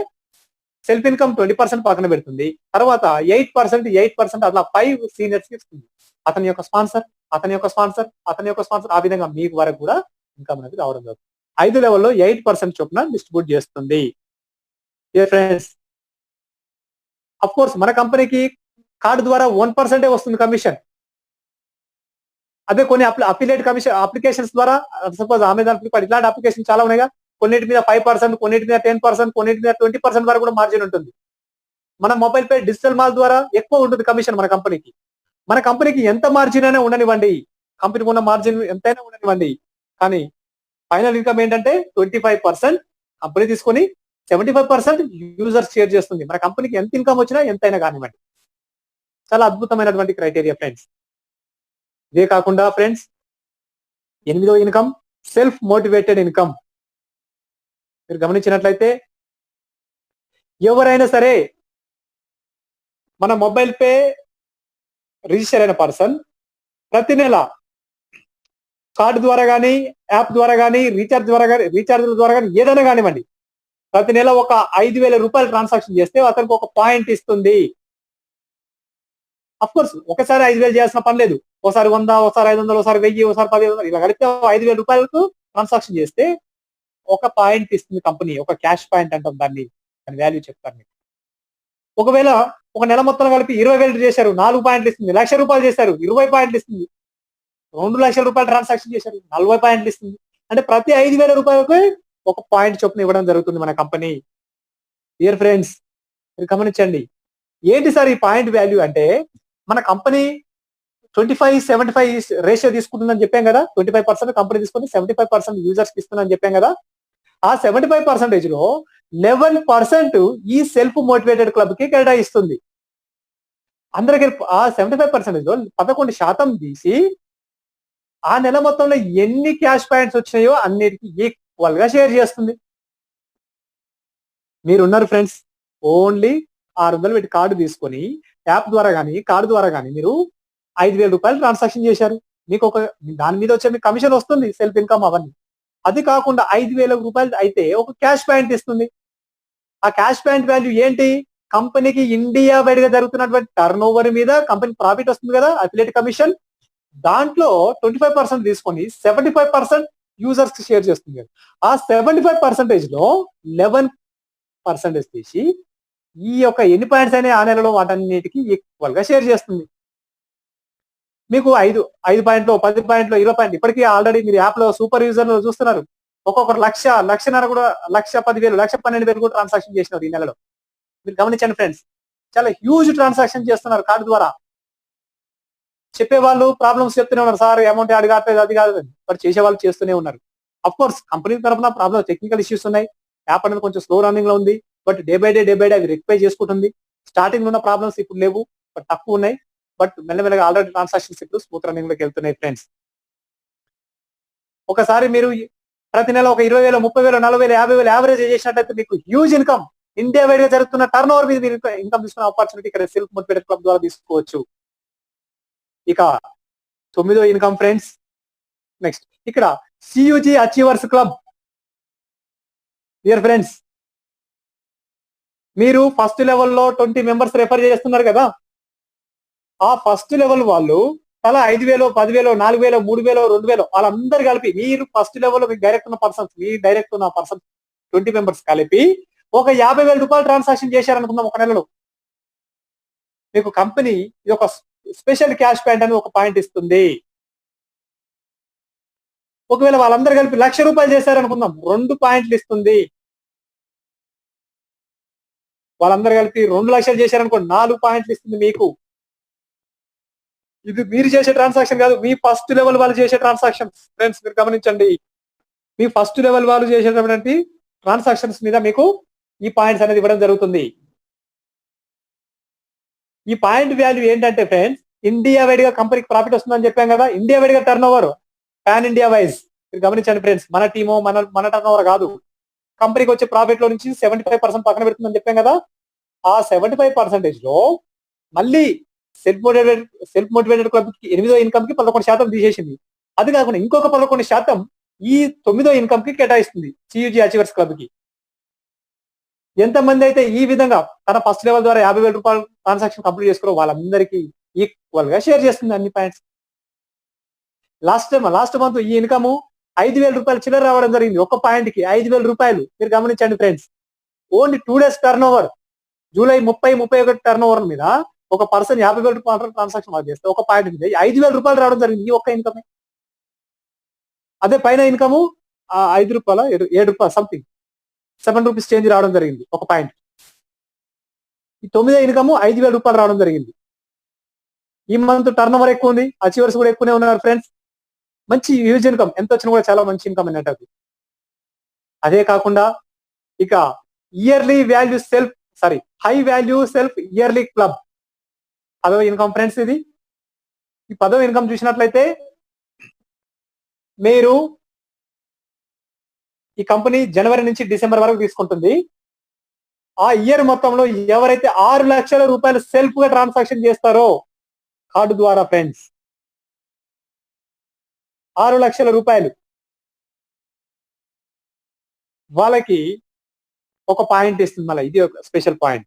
సెల్ఫ్ ఇన్కమ్ 20% పక్కన పెడుతుంది. తర్వాత 8% అట్లా 5 సీనియర్స్ కి ఇస్తుంది. అతని యొక్క స్పాన్సర్, అతని యొక్క స్పాన్సర్, అతని యొక్క స్పాన్సర్, ఆ విధంగా మీకు వరకు కూడా ఇన్కమ్ అనేది రావడం జరుగుతుంది. 5 లెవెల్లో 8% చొప్పున డిస్ట్రిబ్యూట్ చేస్తుంది. ఏ ఫ్రెండ్స్, అఫ్ కోర్స్ మన కంపెనీకి కార్డు ద్వారా 1% వస్తుంది కమిషన్. అదే కొన్ని అఫిలియేట్ కమిషన్ అప్లికేషన్స్ ద్వారా సపోజ్ అమెజాన్, ఫ్లిప్కార్ట్ ఇలాంటి అప్లికేషన్ చాలా ఉన్నాయిగా. కొన్నిటి మీద 5%, కొన్నిటి మీద 10%, కొన్నిటి మీద 20% వరకు కూడా మార్జిన్ ఉంటుంది. మన మొబైల్ పే డిజిటల్ మాల్ ద్వారా ఎక్కువ ఉంటుంది కమిషన్ మన కంపెనీకి. మన కంపెనీకి ఎంత మార్జిన్ అయినా ఉండనివ్వండి, కంపెనీకి ఉన్న మార్జిన్ ఎంతైనా ఉండనివ్వండి, కానీ ఫైనల్ ఇన్కమ్ ఏంటంటే 25% కంపెనీ తీసుకొని 75% యూజర్స్ షేర్ చేస్తుంది. మన కంపెనీకి ఎంత ఇన్కమ్ వచ్చినా ఎంతైనా కానివ్వండి. చాలా అద్భుతమైనటువంటి క్రైటీరియా ఫ్రెండ్స్. ఇదే కాకుండా ఫ్రెండ్స్, 8వ ఇన్కమ్ సెల్ఫ్ మోటివేటెడ్ ఇన్కమ్. మీరు గమనించినట్లయితే ఎవరైనా సరే మన మొబైల్ పే రిజిస్టర్ అయిన పర్సన్ ప్రతి నెల కార్డు ద్వారా కానీ, యాప్ ద్వారా కానీ, రీఛార్జ్ ద్వారా కానీ ఏదైనా కానివ్వండి, ప్రతి నెల ఒక 5,000 రూపాయలు ట్రాన్సాక్షన్ చేస్తే అతనికి ఒక పాయింట్ ఇస్తుంది. అఫ్ కోర్స్ ఒకసారి 5,000 చేయాల్సిన పని లేదు. ఒకసారి 100, ఒకసారి 500, ఒకసారి 1000, ఒకసారి 1500 ఇలా కలిపితే 5,000 రూపాయలకు ట్రాన్సాక్షన్ చేస్తే ఒక పాయింట్ ఇస్తుంది కంపెనీ. ఒక క్యాష్ పాయింట్ అంటాం దాన్ని. దాని వాల్యూ చెప్తాను మీకు. ఒకవేళ ఒక నెల మొత్తం కలిపి 20,000 చేశారు, 4 పాయింట్లు ఇస్తుంది. 1,00,000 రూపాయలు చేశారు, 20 పాయింట్లు ఇస్తుంది. 2,00,000 రూపాయలు ట్రాన్సాక్షన్ చేశారు, 40 పాయింట్లు ఇస్తుంది. అంటే ప్రతి 5,000 రూపాయలకు ఒక పాయింట్ చొప్పున ఇవ్వడం జరుగుతుంది మన కంపెనీ. డియర్ ఫ్రెండ్స్, మీరు గమనించండి. ఏంటి సార్ ఈ పాయింట్ వాల్యూ అంటే, మన కంపెనీ 25-75 రేషియో తీసుకుంటుందని చెప్పాం కదా. 25% కంపెనీ తీసుకుని 75% యూజర్స్ కి ఇస్తుందని చెప్పాం కదా. ఆ 75% లో 11% ఈ సెల్ఫ్ మోటివేటెడ్ క్లబ్ కి కేటాయిస్తుంది. అందరికి ఆ 75% లో 11% తీసి ఆ నెల మొత్తంలో ఎన్ని క్యాష్ పాయింట్స్ వచ్చినాయో అన్నిటికీ ఈక్వల్ గా షేర్ చేస్తుంది. మీరున్నారు ఫ్రెండ్స్, ఓన్లీ 600 పెట్టి కార్డు తీసుకొని యాప్ ద్వారా కానీ, కార్డు ద్వారా కానీ మీరు 5,000 రూపాయలు ట్రాన్సాక్షన్ చేశారు. మీకు ఒక దాని మీద వచ్చే మీకు కమిషన్ వస్తుంది, సెల్ఫ్ ఇన్కమ్ అవన్నీ. అది కాకుండా 5,000 రూపాయలు అయితే ఒక క్యాష్ పాయింట్ ఇస్తుంది. ఆ క్యాష్ పాయింట్ వాల్యూ ఏంటి? కంపెనీకి ఇండియా వైడ్ గా జరుగుతున్నటువంటి టర్న్ ఓవర్ మీద కంపెనీ ప్రాఫిట్ వస్తుంది కదా, అఫిలియేట్ కమిషన్. దాంట్లో 25% తీసుకొని 75% యూజర్స్ కి షేర్ చేస్తుంది. ఆ 75% లో 11% తీసి ఈ యొక్క ఎన్ని పాయింట్స్ అయినా ఆ నెలలో వాటన్నిటికీ ఈక్వల్ గా షేర్ చేస్తుంది. మీకు 5 పాయింట్లు, 10 పాయింట్లు, 20 పాయింట్లు ఇప్పటికీ ఆల్రెడీ మీరు యాప్ లో సూపర్ యూజర్ లో చూస్తున్నారు. ఒక్కొక్కరు 1,00,000 కూడా, 1,10,000, 1,12,000 కూడా ట్రాన్సాక్షన్ చేసినారు ఈ నెలలో. మీరు గమనించండి ఫ్రెండ్స్, చాలా హ్యూజ్ ట్రాన్సాక్షన్ చేస్తున్నారు కార్డు ద్వారా. చెప్పే వాళ్ళు ప్రాబ్లమ్స్ చెప్తూనే ఉన్నారు, సార్ అమౌంట్ యాడ్ కావట్లేదు, అది కాదు. బట్ చేసే వాళ్ళు చేస్తూనే ఉన్నారు. అఫ్ కోర్స్ కంపెనీ తరఫున ప్రాబ్లమ్, టెక్నికల్ ఇష్యూస్ ఉన్నాయి. యాప్ అనేది కొంచెం స్లో రన్నింగ్ లో ఉంది. బట్ డే బై డే అవి రెక్టిఫై చేసుకుంటుంది. స్టార్టింగ్ ఉన్న ప్రాబ్లమ్స్ ఇప్పుడు లేవు, బట్ తక్కువ ఉన్నాయి. బట్ మెల్లమెల్లగా ఆల్రెడీ ట్రాన్సాక్షన్స్ ఇప్పుడు స్మూత్ రన్నింగ్ లోకి వెళ్తున్నాయి ఫ్రెండ్స్. ఒకసారి మీరు ప్రతి నెల ఒక 20,000, 30,000, 40,000, 50,000 యావరేజ్ చేసినట్లయితే మీకు హ్యూజ్ ఇన్కమ్, ఇండియా వైడ్ గా జరుగుతున్న టర్న్ ఓవర్ మీద మీరు ఇన్కమ్ తీసుకునే ఆపర్చునిటీ ఇక్కడ సెల్ఫ్ మోటివేటెడ్ క్లబ్ ద్వారా తీసుకోవచ్చు. ఇక 9వ ఇన్కమ్ ఫ్రెండ్స్. నెక్స్ట్ ఇక్కడ CUG achievers club. Dear friends, మీరు ఫస్ట్ లెవెల్లో 20 మెంబర్స్ రెఫర్ చేస్తున్నారు కదా. ఆ ఫస్ట్ లెవెల్ వాళ్ళు తలా 5,000, 10,000, 4,000, 3,000, 2,000 వాళ్ళందరూ కలిపి మీరు ఫస్ట్ లెవెల్లో మీకు డైరెక్ట్ ఉన్న పర్సన్స్ 20 మెంబర్స్ కలిపి ఒక 50,000 రూపాయలు ట్రాన్సాక్షన్ చేశారనుకుందాం ఒక నెలలో. మీకు కంపెనీ ఇది ఒక స్పెషల్ క్యాష్ పాయింట్ అని ఒక పాయింట్ ఇస్తుంది. ఒకవేళ వాళ్ళందరూ కలిపి 1,00,000 రూపాయలు చేశారనుకుందాం, 2 పాయింట్లు ఇస్తుంది. వాళ్ళందరూ కలిపి 2,00,000 చేశారనుకోండి, 4 పాయింట్లు ఇస్తుంది మీకు. ఇది మీరు చేసే ట్రాన్సాక్షన్ కాదు, మీ ఫస్ట్ లెవెల్ వాళ్ళు చేసే ట్రాన్సాక్షన్ ఫ్రెండ్స్. మీరు గమనించండి, మీ ఫస్ట్ లెవెల్ వాళ్ళు చేసేటటువంటి ట్రాన్సాక్షన్స్ మీద మీకు ఈ పాయింట్స్ అనేది ఇవ్వడం జరుగుతుంది. ఈ పాయింట్ వాల్యూ ఏంటంటే ఫ్రెండ్స్, ఇండియా వైడ్ గా కంపెనీకి ప్రాఫిట్ వస్తుందని చెప్పాం కదా. ఇండియా వైడ్ గా turn over pan India wise మీరు గమనించండి ఫ్రెండ్స్. మన టీమో మన టర్న్ ఓవర్ కాదు, కంపెనీకి వచ్చే ప్రాఫిట్ లో నుంచి 75% పక్కన పెడుతుందని చెప్పాం కదా. ఆ 75% లో మళ్ళీ సెల్ఫ్ మోటివేటెడ్ క్లబ్ కి 8వ ఇన్కమ్ కి 11% తీసేసింది. అది కాకుండా ఇంకొక 11% ఈ 9వ ఇన్కమ్ కి కేటాయిస్తుంది CUG అచీవర్స్ క్లబ్ కి. ఎంతమంది అయితే ఈ విధంగా తన ఫస్ట్ లెవెల్ ద్వారా 50,000 రూపాయలు ట్రాన్సాక్షన్ కంప్లీట్ చేసుకున్నారో వాళ్ళందరికీ ఈక్వల్ గా షేర్ చేస్తుంది అన్ని పాయింట్స్. లాస్ట్ మంత్ ఈ ఇన్కమ్ 5,000 రూపాయలు చిల్లర రావడం జరిగింది. ఒక పాయింట్ కి 5,000 రూపాయలు. మీరు గమనించండి friends, only 2 days turn over, July 30-31 turn over మీద ఒక పర్సన్ 50,000 రూపాయల ట్రాన్సాక్షన్ చేస్తే ఒక పాయింట్ మీద 5,000 రూపాయలు రావడం జరిగింది. ఈ ఒక్క ఇన్కమ్. అదే పైన ఇన్కమ్ 5 రూపాయల 7 రూపాయలు సంథింగ్ 7 రూపీస్ చేంజ్ రావడం జరిగింది ఒక పాయింట్. ఈ 9వ ఇన్కమ్ 5,000 రూపాయలు రావడం జరిగింది. ఈ మంత్ టర్న్ ఓవర్ ఎక్కువ ఉంది, అచీవర్స్ కూడా ఎక్కువనే ఉన్నారు ఫ్రెండ్స్. మంచి హ్యూజ్ ఇన్కమ్, ఎంత వచ్చినా కూడా చాలా మంచి ఇన్కమ్ అన్నట్టు అది. అదే కాకుండా ఇక yearly value self high value self yearly club 10వ ఇన్కమ్ ఫ్రెండ్స్. ఇది ఈ 10వ ఇన్కమ్ చూసినట్లయితే మీరు ఈ కంపెనీ జనవరి నుంచి డిసెంబర్ వరకు తీసుకుంటుంది. ఆ ఇయర్ మొత్తంలో ఎవరైతే 6 లక్షల రూపాయలు సెల్ఫ్ గా ట్రాన్సాక్షన్ చేస్తారో కార్డు ద్వారా ఫ్రెండ్స్, 6 లక్షల రూపాయలు వాళ్ళకి ఒక పాయింట్ ఇస్తుంది. మళ్ళీ ఇది ఒక స్పెషల్ పాయింట్.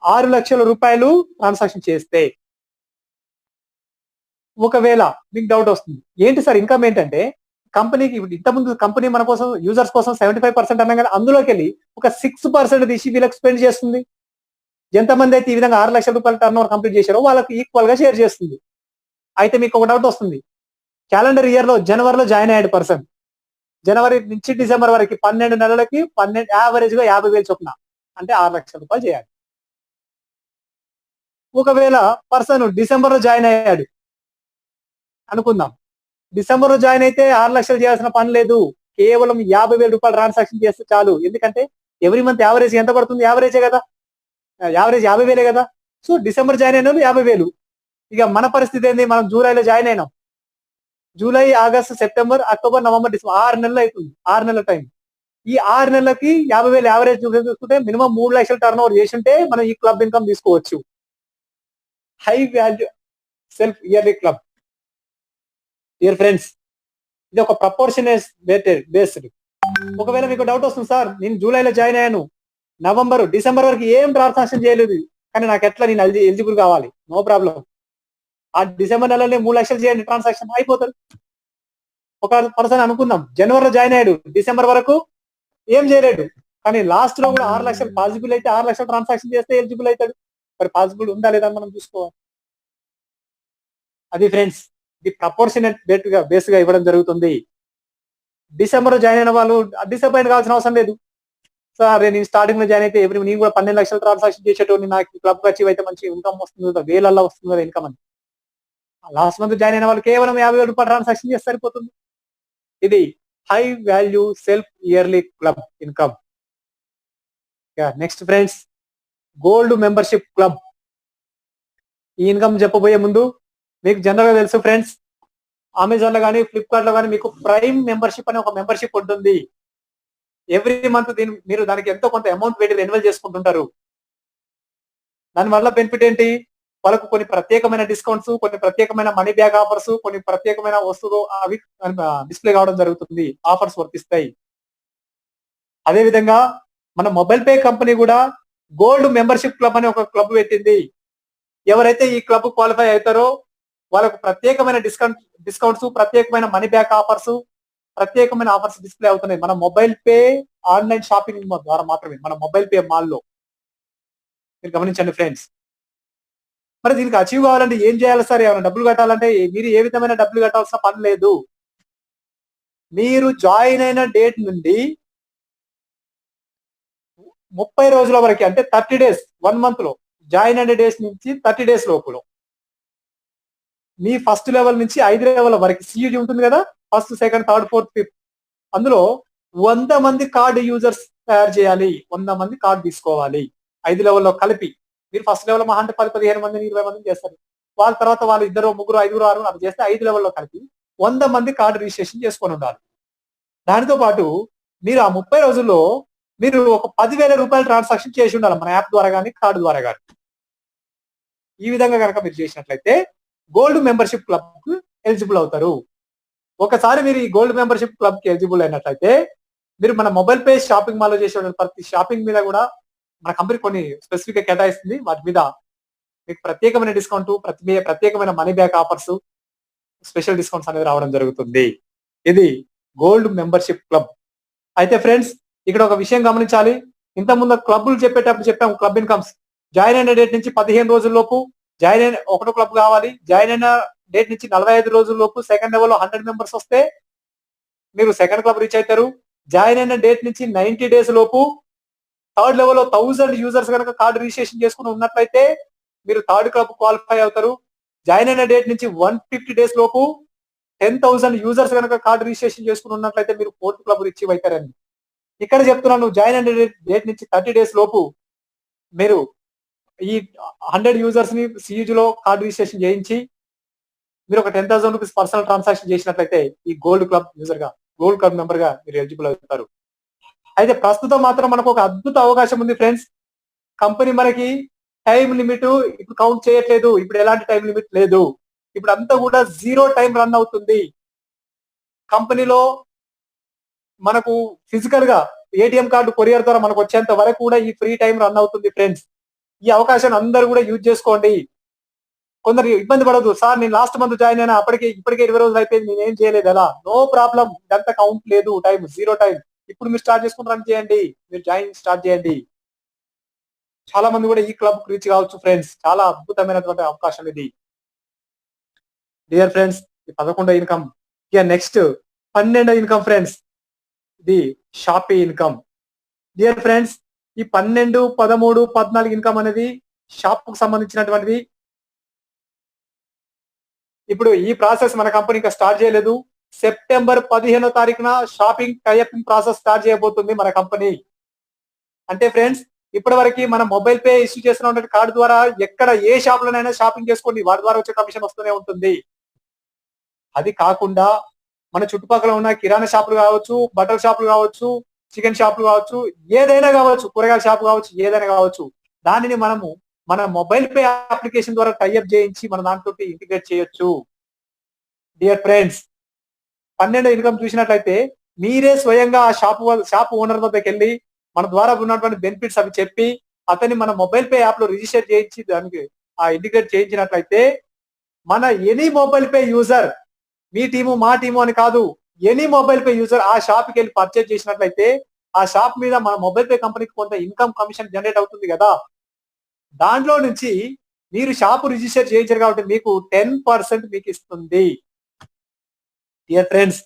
6 లక్షల రూపాయలు ట్రాన్సాక్షన్ చేస్తే, ఒకవేళ మీకు డౌట్ వస్తుంది ఏంటి సార్ ఇన్కమ్ ఏంటంటే, కంపెనీకి ఇంతకుముందు కంపెనీ మన కోసం యూజర్స్ కోసం 75% అన్నాం కదా, అందులోకి వెళ్ళి ఒక 6% తీసి వీళ్ళకి స్పెండ్ చేస్తుంది. ఎంతమంది అయితే ఈ విధంగా 6 లక్షల రూపాయల టర్న్ ఓవర్ కంప్లీట్ చేశారో వాళ్ళకి ఈక్వల్ గా షేర్ చేస్తుంది. అయితే మీకు ఒక డౌట్ వస్తుంది, క్యాలెండర్ ఇయర్ లో జనవరిలో జాయిన్ అయ్యాడు పర్సన్, జనవరి నుంచి డిసెంబర్ వరకు 12 నెలలకి యావరేజ్ గా 50,000 చొప్పున, అంటే 6 లక్షల రూపాయలు చేయాలి. ఒకవేళ పర్సన్ డిసెంబర్ లో జాయిన్ అయ్యాడు అనుకుందాం, డిసెంబర్ లో జాయిన్ అయితే 6 లక్షలు చేయాల్సిన పని లేదు, కేవలం 50,000 రూపాయలు ట్రాన్సాక్షన్ చేస్తే చాలు. ఎందుకంటే ఎవ్రీ మంత్ యావరేజ్ ఎంత పడుతుంది, యావరేజే కదా, యావరేజ్ 50,000 కదా. సో డిసెంబర్ జాయిన్ అయిన 50,000. ఇక మన పరిస్థితి ఏంది, మనం జూలైలో జాయిన్ అయినాం, July, August, September, October, November, December 6 నెలలు అవుతుంది, 6 నెలల టైం. ఈ 6 నెలలకి 50,000 యావరేజ్ చూసుకుంటే మినిమం 3 లక్షలు టర్న్ ఓవర్ చేసి ఉంటే మనం ఈ క్లబ్ ఇన్కమ్ తీసుకోవచ్చు. High value self yearly club. Dear friends, ఇది ఒక ప్రపోర్షనేట్ బేస్డ్. ఒకవేళ మీకు డౌట్ వస్తుంది, సార్ నేను జూలైలో జాయిన్ అయ్యాను, నవంబర్, డిసెంబర్ వరకు ఏం ట్రాన్సాక్షన్ చేయలేదు, కానీ నాకు ఎట్లా నేను ఎలిజిబుల్ కావాలి? నో ప్రాబ్లం, ఆ డిసెంబర్ నెలలో 3 లక్షలు చేయండి, ట్రాన్సాక్షన్ అయిపోతుంది. ఒక పర్సన్ అనుకుందాం జనవరిలో జాయిన్ అయ్యాడు, డిసెంబర్ వరకు ఏం చేయలేడు, కానీ లాస్ట్ లో కూడా 6 లక్షలు పాసిబుల్ అయితే 6 లక్షలు ట్రాన్సాక్షన్ చేస్తే ఎలిజిబుల్ అవుతాడు. మరి పాసిబుల్ ఉందా లేదా మనం చూసుకోవాలి. అది ఫ్రెండ్స్, ఇది ప్రపోర్షనేట్ బేస్ గా ఇవ్వడం జరుగుతుంది. డిసెంబర్ జాయిన్ అయిన వాళ్ళు డిసప్పాయింట్ కావాల్సిన అవసరం లేదు. సార్ నేను స్టార్టింగ్ లో జాయిన్ అయితే నేను కూడా 12 లక్షలు ట్రాన్సాక్షన్ చేసేటోని, నాకు క్లబ్ అచీవ్ అయితే మంచి ఇన్కమ్ వస్తుంది కదా, వేలల్లో వస్తుంది కదా ఇన్కమ్ అని. లాస్ట్ మంత్ జాయిన్ అయిన వాళ్ళు కేవలం 50,000 రూపాయలు ట్రాన్సాక్షన్ చేస్తే సరిపోతుంది. ఇది high value self yearly club income. Next friends, gold membership club. ఈ ఇన్కమ్ చెప్పబోయే ముందు మీకు జనరల్ గా తెలుసు ఫ్రెండ్స్, అమెజాన్ లో కానీ ఫ్లిప్కార్ట్ లో కానీ మీకు ప్రైమ్ మెంబర్షిప్ అనే ఒక మెంబర్షిప్ ఉంటుంది. ఎవ్రీ మంత్ మీరు దానికి ఎంతో కొంత అమౌంట్ పెట్టి రెన్యువల్ చేసుకుంటుంటారు. దానివల్ల బెనిఫిట్ ఏంటి, వాళ్ళకు కొన్ని ప్రత్యేకమైన డిస్కౌంట్స్, కొన్ని ప్రత్యేకమైన మనీ బ్యాక్ ఆఫర్స్, కొన్ని ప్రత్యేకమైన వస్తువులు అవి డిస్ప్లే కావడం జరుగుతుంది, ఆఫర్స్ వర్తిస్తాయి. అదే విధంగా మన మొబైల్ పే కంపెనీ కూడా గోల్డ్ మెంబర్షిప్ క్లబ్ అని ఒక క్లబ్ పెట్టింది. ఎవరైతే ఈ క్లబ్ క్వాలిఫై అవుతారో వాళ్ళకు ప్రత్యేకమైన డిస్కౌంట్స్, ప్రత్యేకమైన మనీ బ్యాక్ ఆఫర్స్, ప్రత్యేకమైన ఆఫర్స్ డిస్ప్లే అవుతున్నాయి మన మొబైల్ పే ఆన్లైన్ షాపింగ్ ద్వారా మాత్రమే, మన మొబైల్ పే మాల్లో. మీరు గమనించండి ఫ్రెండ్స్. మరి దీనికి అచీవ్ కావాలంటే ఏం చేయాలి సార్, ఏమైనా డబ్బులు కట్టాలంటే మీరు ఏ విధమైన డబ్బులు కట్టాల్సిన పని లేదు. మీరు జాయిన్ అయిన డేట్ నుండి 30 రోజుల వరకు, అంటే 30 డేస్, 1 మంత్ లో జాయిన్ అయిన డేస్ నుంచి 30 డేస్ లోపులో మీ ఫస్ట్ లెవెల్ నుంచి 5 లెవెల్ వరకు సియూజీ ఉంటుంది కదా, first, second, third, fourth, fifth, అందులో 100 మంది కార్డు యూజర్స్ తయారు చేయాలి, 100 మంది కార్డు తీసుకోవాలి 5 లెవెల్లో కలిపి. మీరు ఫస్ట్ లెవెల్ మహా అంటే 10-15 మందిని 20 మందిని చేస్తారు. వాళ్ళ తర్వాత వాళ్ళు 2, 3, 5, 6 అది చేస్తే 5 లెవెల్లో కలిపి 100 మంది కార్డు రిజిస్ట్రేషన్ చేసుకొని ఉండాలి. దానితో పాటు మీరు ఆ 30 రోజుల్లో మీరు ఒక 10,000 రూపాయలు ట్రాన్సాక్షన్ చేసి ఉండాలి మన యాప్ ద్వారా కానీ కార్డు ద్వారా కానీ. ఈ విధంగా కనుక మీరు చేసినట్లయితే గోల్డ్ మెంబర్షిప్ క్లబ్ కు ఎలిజిబుల్ అవుతారు. ఒకసారి మీరు ఈ గోల్డ్ మెంబర్షిప్ క్లబ్ కి ఎలిజిబుల్ అయినట్లయితే మీరు మన మొబైల్ పే షాపింగ్ మాల్ లో చేసే ప్రతి షాపింగ్ మీద కూడా మన కంపెనీ కొన్ని స్పెసిఫిక్ గా కేటాయిస్తుంది. వాటి మీద మీకు ప్రత్యేకమైన డిస్కౌంట్, ప్రత్యేకమైన money back offers, special discounts అనేది రావడం జరుగుతుంది. ఇది గోల్డ్ మెంబర్షిప్ క్లబ్. అయితే ఫ్రెండ్స్, ఇక్కడ ఒక విషయం గమనించాలి. ఇంత ముందు క్లబ్లు చెప్పేటప్పుడు చెప్పాము క్లబ్ ఇన్కమ్స్. జాయిన్ అయిన డేట్ నుంచి 15 రోజుల లోపు జాయిన్ అయిన ఒకటో క్లబ్ కావాలి. జాయిన్ అయిన డేట్ నుంచి 45 రోజుల లోపు సెకండ్ లెవెల్ లో 100 మెంబర్స్ వస్తే మీరు సెకండ్ క్లబ్ రీచ్ అవుతారు. జాయిన్ అయిన డేట్ నుంచి 90 డేస్ లోపు థర్డ్ లెవెల్ లో 1000 యూజర్స్ కనుక కార్డు రిజిస్ట్రేషన్ చేసుకుని ఉన్నట్లయితే మీరు థర్డ్ క్లబ్ క్వాలిఫై అవుతారు. జాయిన్ అయిన డేట్ నుంచి 150 డేస్ లోపు 10,000 యూజర్స్ కనుక కార్డు రిజిస్ట్రేషన్ చేసుకుని ఉన్నట్లయితే మీరు ఫోర్త్ క్లబ్ రిచీవ్ అవుతారని ఇక్కడ చెప్తున్నాను. జాయిన్ అయిన డేట్ నుంచి 30 డేస్ లోపు మీరు ఈ 100 యూజర్స్ ని సియూజీ లో కార్డు రిజిస్ట్రేషన్ చేయించి మీరు ఒక 10,000 రూపీస్ పర్సనల్ ట్రాన్సాక్షన్ చేసినట్లయితే ఈ గోల్డ్ క్లబ్ యూజర్ గా గోల్డ్ క్లబ్ మెంబర్ గా మీరు ఎలిజిబుల్ అవుతారు. అయితే ప్రస్తుతం మాత్రం మనకు ఒక అద్భుత అవకాశం ఉంది ఫ్రెండ్స్. కంపెనీ మనకి టైం లిమిట్ ఇప్పుడు కౌంట్ చేయట్లేదు. ఇప్పుడు ఎలాంటి టైం లిమిట్ లేదు. ఇప్పుడు అంతా కూడా జీరో టైం రన్ అవుతుంది. కంపెనీలో మనకు ఫిజికల్ గా ఏటీఎం కార్డు కొరియర్ ద్వారా మనకు వచ్చేంత వరకు కూడా ఈ ఫ్రీ టైం రన్ అవుతుంది ఫ్రెండ్స్. ఈ అవకాశాన్ని అందరూ కూడా యూజ్ చేసుకోండి. కొందరు ఇబ్బంది పడదు, సార్ నేను లాస్ట్ మంత్ జాయిన్ అయినా ఇప్పటికే 20 రోజులు అయిపోయింది, నేనేం చేయలేదు. అలా నో ప్రాబ్లం, ఇదంతా కౌంట్ లేదు, టైం జీరో టైం. ఇప్పుడు మీరు స్టార్ట్ చేసుకుని రన్ చేయండి, మీరు జాయిన్ స్టార్ట్ చేయండి. చాలా మంది కూడా ఈ క్లబ్ రీచ్ కావచ్చు ఫ్రెండ్స్. చాలా అద్భుతమైనటువంటి అవకాశం ఇది. డియర్ ఫ్రెండ్స్, 11వ ఇన్కమ్. ఇక నెక్స్ట్ 12వ ఇన్కమ్ ఫ్రెండ్స్, ఇది షాపీ ఇన్కమ్. డియర్ ఫ్రెండ్స్, ఈ 12, 13, 14 ఇన్కమ్ అనేది షాప్ కు సంబంధించినటువంటిది. ఇప్పుడు ఈ ప్రాసెస్ మన కంపెనీ ఇంకా స్టార్ట్ చేయలేదు. సెప్టెంబర్ 15వ తారీఖున షాపింగ్ టైఅప్ ప్రాసెస్ స్టార్ట్ చేయబోతుంది మన కంపెనీ. అంటే ఫ్రెండ్స్, ఇప్పటి వరకు మన మొబైల్ పే ఇష్యూ చేస్తున్న కార్డు ద్వారా ఎక్కడ ఏ షాప్ లోనైనా షాపింగ్ చేసుకోండి, వాటి ద్వారా వచ్చే కమిషన్ వస్తూనే ఉంటుంది. అది కాకుండా మన చుట్టుపక్కల ఉన్న కిరాణా షాపులు కావచ్చు, బట్టల షాపులు కావచ్చు, చికెన్ షాపులు కావచ్చు, ఏదైనా కావచ్చు, కూరగాయల షాపు కావచ్చు, ఏదైనా కావచ్చు, దానిని మనము మన మొబైల్ పే అప్లికేషన్ ద్వారా టైఅప్ చేయించి మన దాంట్లో ఇంటిగ్రేట్ చేయొచ్చు. డియర్ ఫ్రెండ్స్, 12వ ఇన్కమ్ చూసినట్లయితే మీరే స్వయంగా ఆ షాప్ ఓనర్ వద్దకు వెళ్ళి మన ద్వారా ఉన్నటువంటి బెనిఫిట్స్ అవి చెప్పి అతన్ని మన మొబైల్ పే యాప్ లో రిజిస్టర్ చేయించి దానికి ఆ ఇంటిగ్రేట్ చేయించినట్లయితే మన ఎనీ మొబైల్ పే యూజర్, మీ టీము మా టీము అని కాదు, ఎనీ మొబైల్ పే యూజర్ ఆ షాప్ కి వెళ్ళి పర్చేజ్ చేసినట్లయితే ఆ షాప్ మీద మన మొబైల్ పే కంపెనీకి కొంత ఇన్కమ్ కమిషన్ జనరేట్ అవుతుంది కదా. దాంట్లో నుంచి మీరు షాప్ రిజిస్టర్ చేయించారు కాబట్టి మీకు 10% మీకు ఇస్తుంది. డియర్ ఫ్రెండ్స్,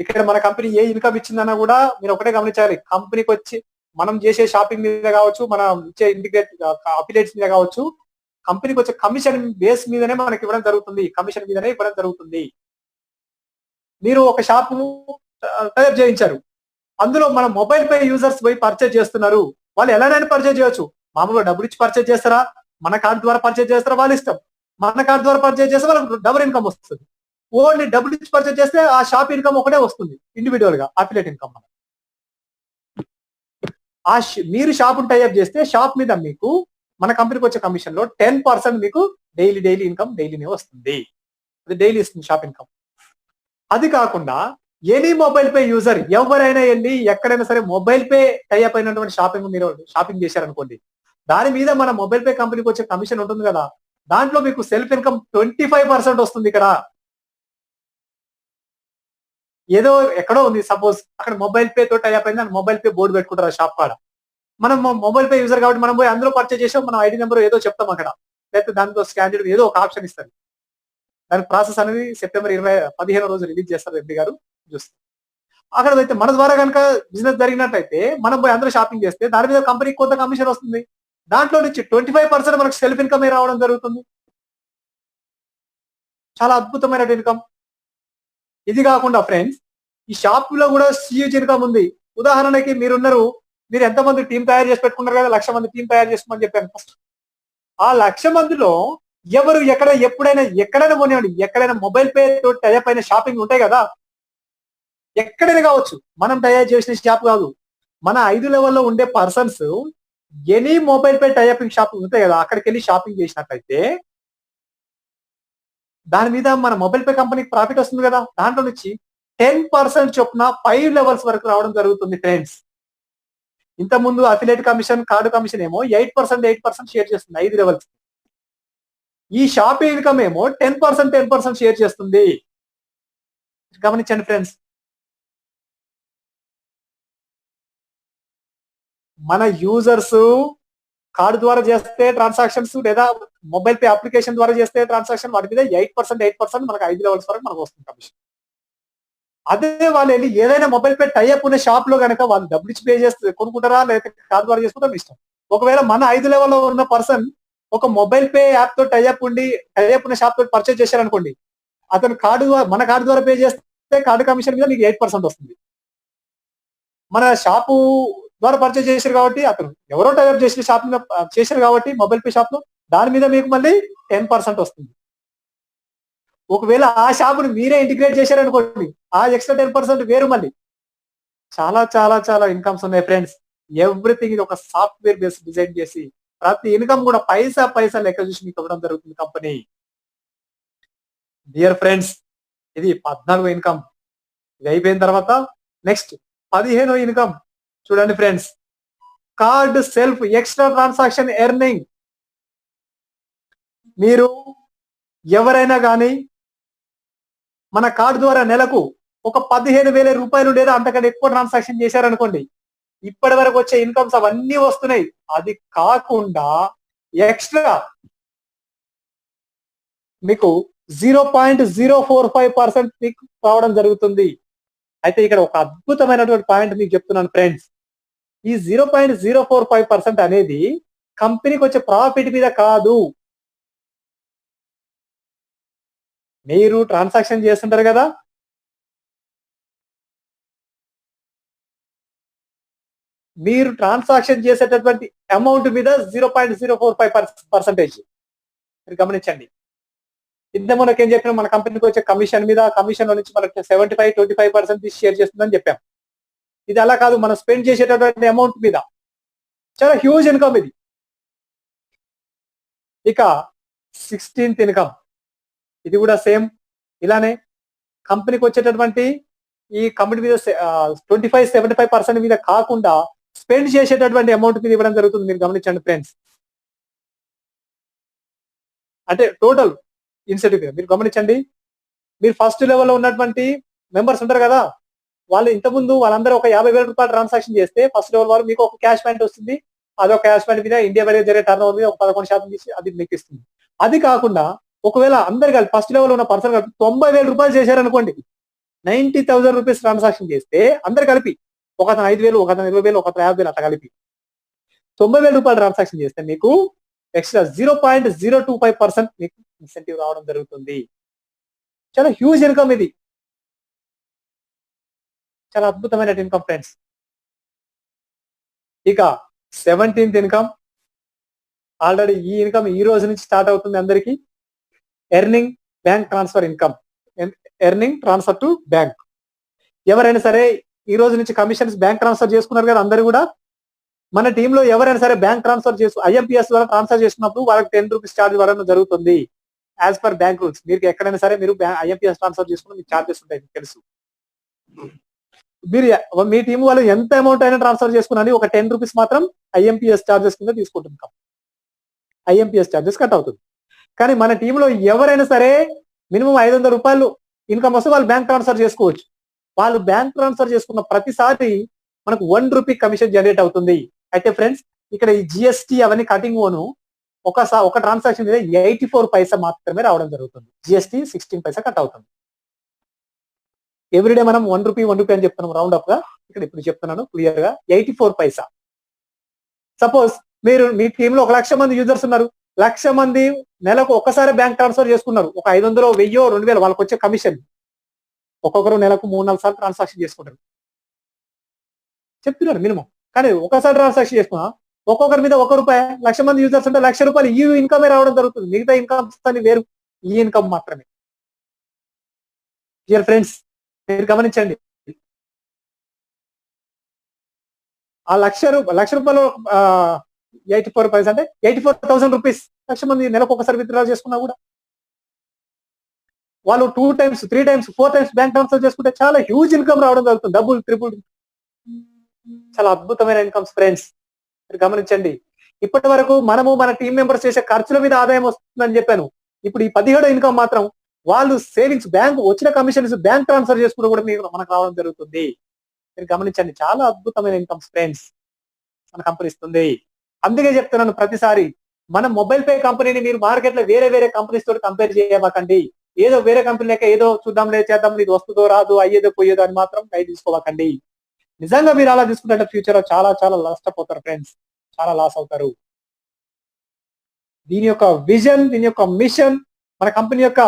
ఇక్కడ మన కంపెనీ ఏ ఇన్కమ్ ఇచ్చిందన్నా కూడా మీరు ఒకటే గమనించాలి. కంపెనీకి వచ్చి మనం చేసే షాపింగ్ మీద కావచ్చు, మనం ఇచ్చే ఇంటిగ్రేట్ అఫిలియేట్స్ మీద కావచ్చు, కంపెనీకి వచ్చే కమిషన్ బేస్ మీదనే మనకి ఇవ్వడం జరుగుతుంది. కమిషన్ మీదనే ఇవ్వడం జరుగుతుంది. మీరు ఒక షాప్ టైప్ చేయించారు, అందులో మన మొబైల్ పే యూజర్స్ పోయి పర్చేజ్ చేస్తున్నారు. వాళ్ళు ఎలానైనా పర్చేజ్ చేయొచ్చు. మామూలుగా డబ్బులు ఇచ్చి పర్చేజ్ చేస్తారా, మన కార్డు ద్వారా పర్చేజ్ చేస్తారా, వాళ్ళ ఇష్టం. మన కార్డు ద్వారా పర్చేజ్ చేస్తే వాళ్ళకి డబుల్ ఇన్కమ్ వస్తుంది. ఓన్లీ డబ్బులు ఇచ్చి పర్చేజ్ చేస్తే ఆ షాప్ ఇన్కమ్ ఒకటే వస్తుంది, ఇండివిజువల్ గా అఫిలియేట్ ఇన్కమ్. మీరు షాప్ టైఅప్ చేస్తే షాప్ మీద మీకు మన కంపెనీకి వచ్చే కమిషన్ లో 10% మీకు డైలీ ఇన్కమ్ డైలీనే వస్తుంది. అది డైలీ ఇస్తుంది షాప్ ఇన్కమ్. అది కాకుండా ఎనీ మొబైల్ పే యూజర్ ఎవరైనా వెళ్ళి ఎక్కడైనా సరే మొబైల్ పే టైఅప్ అయినటువంటి మీరు షాపింగ్ చేశారనుకోండి, దాని మీద మన మొబైల్ పే కంపెనీకి వచ్చే కమిషన్ ఉంటుంది కదా, దాంట్లో మీకు సెల్ఫ్ ఇన్కమ్ 25% వస్తుంది. ఇక్కడ ఏదో ఎక్కడో ఉంది, సపోజ్ అక్కడ మొబైల్ పే తో టైఅప్ అయింది, మొబైల్ పే బోర్డు పెట్టుకుంటారు షాప్ కాడ. మనం మొబైల్ పే యూజర్ కాబట్టి మనం పోయి అందులో పర్చేజ్ చేసాం, మనం ఐడి నెంబర్ ఏదో చెప్తాం అక్కడ, లేకపోతే దాంతో స్కాన్ ఏదో ఒక ఆప్షన్ ఇస్తారు. దాని ప్రాసెస్ అనేది సెప్టెంబర్ 15వ రోజు రిలీజ్ చేస్తారు ఎంపీ గారు, చూస్తారు. అక్కడ అయితే మన ద్వారా కనుక బిజినెస్ జరిగినట్లయితే మనం పోయి అందరూ షాపింగ్ చేస్తే దాని మీద కంపెనీకి కొంత కమిషన్ వస్తుంది. దాంట్లో నుంచి 25% మనకు సెల్ఫ్ ఇన్కమ్ రావడం జరుగుతుంది. చాలా అద్భుతమైన ఇన్కమ్. ఇది కాకుండా ఫ్రెండ్స్, ఈ షాప్ లో కూడా హ్యూజ్ ఇన్కమ్ ఉంది. ఉదాహరణకి మీరు ఎంతమంది టీం తయారు చేసి పెట్టుకున్నారు కదా, 1,00,000 మంది టీం తయారు చేసుకోమని చెప్పాను ఫస్ట్. ఆ 1,00,000 మందిలో ఎవరు ఎక్కడైనా పోనివ్వండి, ఎక్కడైనా మొబైల్ పే తో టైఅప్ అయిన షాపింగ్ ఉంటాయి కదా, ఎక్కడైనా కావచ్చు, మనం తయారు చేసిన షాప్ కాదు, మన 5 లెవెల్లో ఉండే persons any mobile pay tie up shopping ఉంటాయి కదా, అక్కడికి వెళ్ళి షాపింగ్ చేసినట్లయితే దాని మీద మన మొబైల్ పే కంపెనీకి ప్రాఫిట్ వస్తుంది కదా, దాంట్లో నుంచి 10% చొప్పున 5 లెవెల్స్ వరకు రావడం జరుగుతుంది ఫ్రెండ్స్. ఇంత ముందు అఫిలియేట్ కమిషన్, కార్డు కమిషన్ ఏమో 8% షేర్ చేస్తుంది 5 లెవెల్స్. ఈ షాప్ ఇన్కమ్ ఏమో 10% షేర్ చేస్తుంది. గమనించండి ఫ్రెండ్స్. మన యూజర్స్ కార్డు ద్వారా చేస్తే ట్రాన్సాక్షన్స్ లేదా మొబైల్ పే అప్లికేషన్ ద్వారా చేస్తే ట్రాన్సాక్షన్ వాటి మీద 8% మనకు 5 లెవెల్స్ వరకు మనకు వస్తుంది కమిషన్. అదే వాళ్ళు వెళ్ళి ఏదైనా మొబైల్ పే టైఅప్ ఉన్న షాప్ లో కనుక వాళ్ళు డబ్బులు ఇచ్చి పే చేస్తే కొనుక్కుంటారా లేకపోతే కార్డు ద్వారా చేసుకుంటారా ఇష్టం. ఒకవేళ మన 5 లెవెల్లో ఉన్న పర్సన్ ఒక మొబైల్ పే యాప్ తో టైఅప్ ఉన్న షాప్ తో పర్చేజ్ చేశారనుకోండి, అతను మన కార్డు ద్వారా పే చేస్తే కార్డు కమిషన్ మీద మీకు 8% వస్తుంది. మన షాపు ద్వారా పర్చేజ్ చేశారు కాబట్టి అతను ఎవరో టైప్ చేసిన షాప్ మీద చేశారు కాబట్టి మొబైల్ పే షాప్ లో దాని మీద మీకు మళ్ళీ 10% వస్తుంది. ఒకవేళ ఆ షాపుని మీరే ఇంటిగ్రేట్ చేశారనుకోండి, ఆ ఎక్స్ట్రా 10% వేరు మళ్ళీ. చాలా చాలా చాలా ఇన్కమ్స్ ఉన్నాయి ఫ్రెండ్స్. ఎవ్రీథింగ్ ఇది ఒక సాఫ్ట్వేర్ బేస్ డిజైన్ చేసి ప్రతి ఇన్కమ్ కూడా పైసా లెక్క చూసి మీకు ఇవ్వడం జరుగుతుంది కంపెనీ. డియర్ ఫ్రెండ్స్, ఇది 14వ ఇన్కమ్. ఇది అయిపోయిన తర్వాత నెక్స్ట్ 15వ ఇన్కమ్ చూడండి friends. Card self extra transaction earning. మీరు ఎవరైనా కానీ మన కార్డు ద్వారా నెలకు ఒక 15,000 రూపాయలు లేదా అంతకంటే ఎక్కువ ట్రాన్సాక్షన్ చేశారనుకోండి, ఇప్పటి వరకు వచ్చే ఇన్కమ్స్ అవన్నీ వస్తున్నాయి. అది కాకుండా ఎక్స్ట్రా మీకు 0.045% మీకు రావడం జరుగుతుంది. అయితే ఇక్కడ ఒక అద్భుతమైనటువంటి పాయింట్ మీకు చెప్తున్నాను ఫ్రెండ్స్. ఈ 0.045% అనేది కంపెనీకి వచ్చే ప్రాఫిట్ మీద కాదు. మీరు ట్రాన్సాక్షన్ చేస్తుంటారు కదా, మీరు ట్రాన్సాక్షన్ చేసేటటువంటి అమౌంట్ మీద 0.045% మీరు గమనించండి. ఇంత మనకి ఏం చెప్పినా మన కంపెనీకి వచ్చే కమిషన్ మీద, కమిషన్ నుంచి మనకి 75-25% షేర్ చేస్తుందని చెప్పాం. ఇది అలా కాదు, మనం స్పెండ్ చేసేటటువంటి అమౌంట్ మీద. చాలా హ్యూజ్ ఇన్కమ్ ఇది. ఇక 16th ఇన్కమ్, ఇది కూడా సేమ్ ఇలానే కంపెనీకి వచ్చేటటువంటి ఈ కంపెనీ మీద 25-75% మీద కాకుండా స్పెండ్ చేసేటటువంటి అమౌంట్ మీద ఇవ్వడం జరుగుతుంది. మీరు గమనించండి ఫ్రెండ్స్. అంటే టోటల్ ఇన్సెంటివ్ మీరు గమనించండి. మీరు ఫస్ట్ లెవెల్లో ఉన్నటువంటి మెంబర్స్ ఉంటారు కదా, వాళ్ళు ఇంతకుముందు వాళ్ళందరూ ఒక 50,000 రూపాయలు ట్రాన్సాక్షన్ చేస్తే ఫస్ట్ లెవెల్ వాళ్ళు మీకు ఒక క్యాష్ పాయింట్ వస్తుంది. అదొక క్యాష్ పాయింట్ మీద ఇండియా వైడ్ జరిగే టర్న్ ఓవర్ మీద ఒక 11% తీసి అది మీకు ఇస్తుంది. అది కాకుండా ఒకవేళ అందరు కలిపి ఫస్ట్ లెవెల్ ఉన్న పర్సన్ కలిపి 90,000 రూపాయలు చేశారనుకోండి, 90,000 రూపీస్ ట్రాన్సాక్షన్ చేస్తే అందరు కలిపి ఒక 5,000, ఒక 20,000, ఒక 50,000 అట్లా కలిపి 90,000 రూపాయలు ట్రాన్సాక్షన్ చేస్తే మీకు ఎక్స్ట్రా 0.025% మీకు ఇన్సెంటివ్ రావడం జరుగుతుంది. చాలా హ్యూజ్ ఇన్కమ్ ఇది. చాలా అద్భుతమైన ఇన్కమ్ ఫ్రెండ్స్. ఇక 17th ఇన్కమ్. ఆల్రెడీ ఈ ఇన్కమ్ ఈ రోజు నుంచి స్టార్ట్ అవుతుంది అందరికి. Earning bank transfer income, earning transfer to bank. ఎవరైనా సరే ఈ రోజు నుంచి కమిషన్స్ బ్యాంక్ ట్రాన్స్ఫర్ చేసుకున్నారు కదా అందరు కూడా. మన టీంలో ఎవరైనా సరే బ్యాంక్ ట్రాన్స్ఫర్ IMPS ద్వారా ట్రాన్స్ఫర్ చేసినప్పుడు వాళ్ళకి 10 రూపీస్ ఛార్జ్ పడడం జరుగుతుంది. As per bank rules. మీరు ఎక్కడైనా సరే మీరు IMPS ట్రాన్స్ఫర్ చేసుకున్న మీకు ఛార్జెస్ ఉంటాయి, మీకు తెలుసు. మీరు మీ టీం వాళ్ళు ఎంత అమౌంట్ అయినా ట్రాన్స్ఫర్ చేసుకున్నది ఒక 10 రూపీస్ మాత్రం IMPS ఛార్జెస్ కింద తీసుకుంటున్నాం. IMPS ఛార్జెస్ కట్ అవుతుంది. కానీ మన టీంలో ఎవరైనా సరే మినిమం 500 రూపాయలు ఇన్కమ్ వస్తే వాళ్ళు బ్యాంక్ ట్రాన్స్ఫర్ చేసుకోవచ్చు. వాళ్ళు బ్యాంక్ ట్రాన్స్ఫర్ చేసుకున్న ప్రతిసారి మనకు 1 రూపీ కమిషన్ జనరేట్ అవుతుంది. అయితే ఫ్రెండ్స్ ఇక్కడ ఈ GST అవన్నీ కటింగ్ ఓను ఒక ట్రాన్సాక్షన్ మీద 84 పైసా మాత్రమే రావడం జరుగుతుంది. GST 16 పైసా కట్ అవుతుంది. ఎవ్రీడే మనం 1 రూపీ అని చెప్తున్నాం రౌండ్ అప్ గా. ఇక్కడ ఇప్పుడు చెప్తున్నాను క్లియర్ గా 84 పైసా. సపోజ్ మీరు మీ టీంలో 1,00,000 మంది యూజర్స్ ఉన్నారు. 1,00,000 మంది నెలకు ఒక్కసారి బ్యాంక్ ట్రాన్స్ఫర్ చేసుకున్నారు. ఒక 500, 1000, 2,000 వాళ్ళకి వచ్చే కమిషన్. ఒక్కొక్కరు నెలకు 3-4 సార్లు ట్రాన్సాక్షన్ చేసుకుంటారు చెప్తున్నారు మినిమం. కానీ ఒకసారి ట్రాన్సాక్షన్ చేసుకున్నా ఒక్కొక్కరి మీద 1 రూపాయి. 1,00,000 మంది యూజర్స్ అంటే 1,00,000 రూపాయలు ఈ ఇన్కమే రావడం జరుగుతుంది. మిగతా ఇన్కమ్స్ అని వేరు, ఈ ఇన్కమ్ మాత్రమే. డియర్ ఫ్రెండ్స్ మీరు గమనించండి. ఆ 1,00,000 రూపాయలు 84 పైసా అంటే 84,000 రూపీస్. 1,00,000 మంది నెలకు ఒకసారి విత్డ్రా చేసుకున్నా కూడా వాళ్ళు 2 times, 3 times, 4 times bank transfer చేసుకుంటే చాలా హ్యూజ్ ఇన్కమ్ రావడం జరుగుతుంది. డబుల్, ట్రిపుల్, చాలా అద్భుతమైన ఇన్కమ్స్ ఫ్రెండ్స్. మీరు గమనించండి. ఇప్పటి వరకు మనము మన టీం మెంబర్స్ చేసే ఖర్చుల మీద ఆదాయం వస్తుందని చెప్పాను. ఇప్పుడు ఈ 17వ ఇన్కమ్ మాత్రం వాళ్ళు సేవింగ్స్ బ్యాంక్ వచ్చిన కమిషన్స్ బ్యాంక్ ట్రాన్స్ఫర్ చేసుకుంటూ కూడా మనకు రావడం జరుగుతుంది. మీరు గమనించండి. చాలా అద్భుతమైన ఇన్కమ్స్ ఫ్రెండ్స్. మన కంపెనీ ఇస్తుంది. అందుకే చెప్తున్నాను ప్రతిసారి మన మొబైల్ పే కంపెనీని మీరు మార్కెట్ లో వేరే వేరే కంపెనీస్ తోటి కంపేర్ చేయబాకండి. ఏదో వేరే కంపెనీ లెక్క ఏదో చూద్దాంలే చేద్దాంలే ఇది వస్తుందో రాదు అయ్యేదో పోయేదో అని మాత్రం గైడ్ తీసుకోవాకండి. నిజంగా మీరు అలా తీసుకుంటే ఫ్యూచర్ లో చాలా చాలా నష్టపోతారు ఫ్రెండ్స్, చాలా లాస్ అవుతారు. దీని యొక్క విజన్, దీని యొక్క మిషన్, మన కంపెనీ యొక్క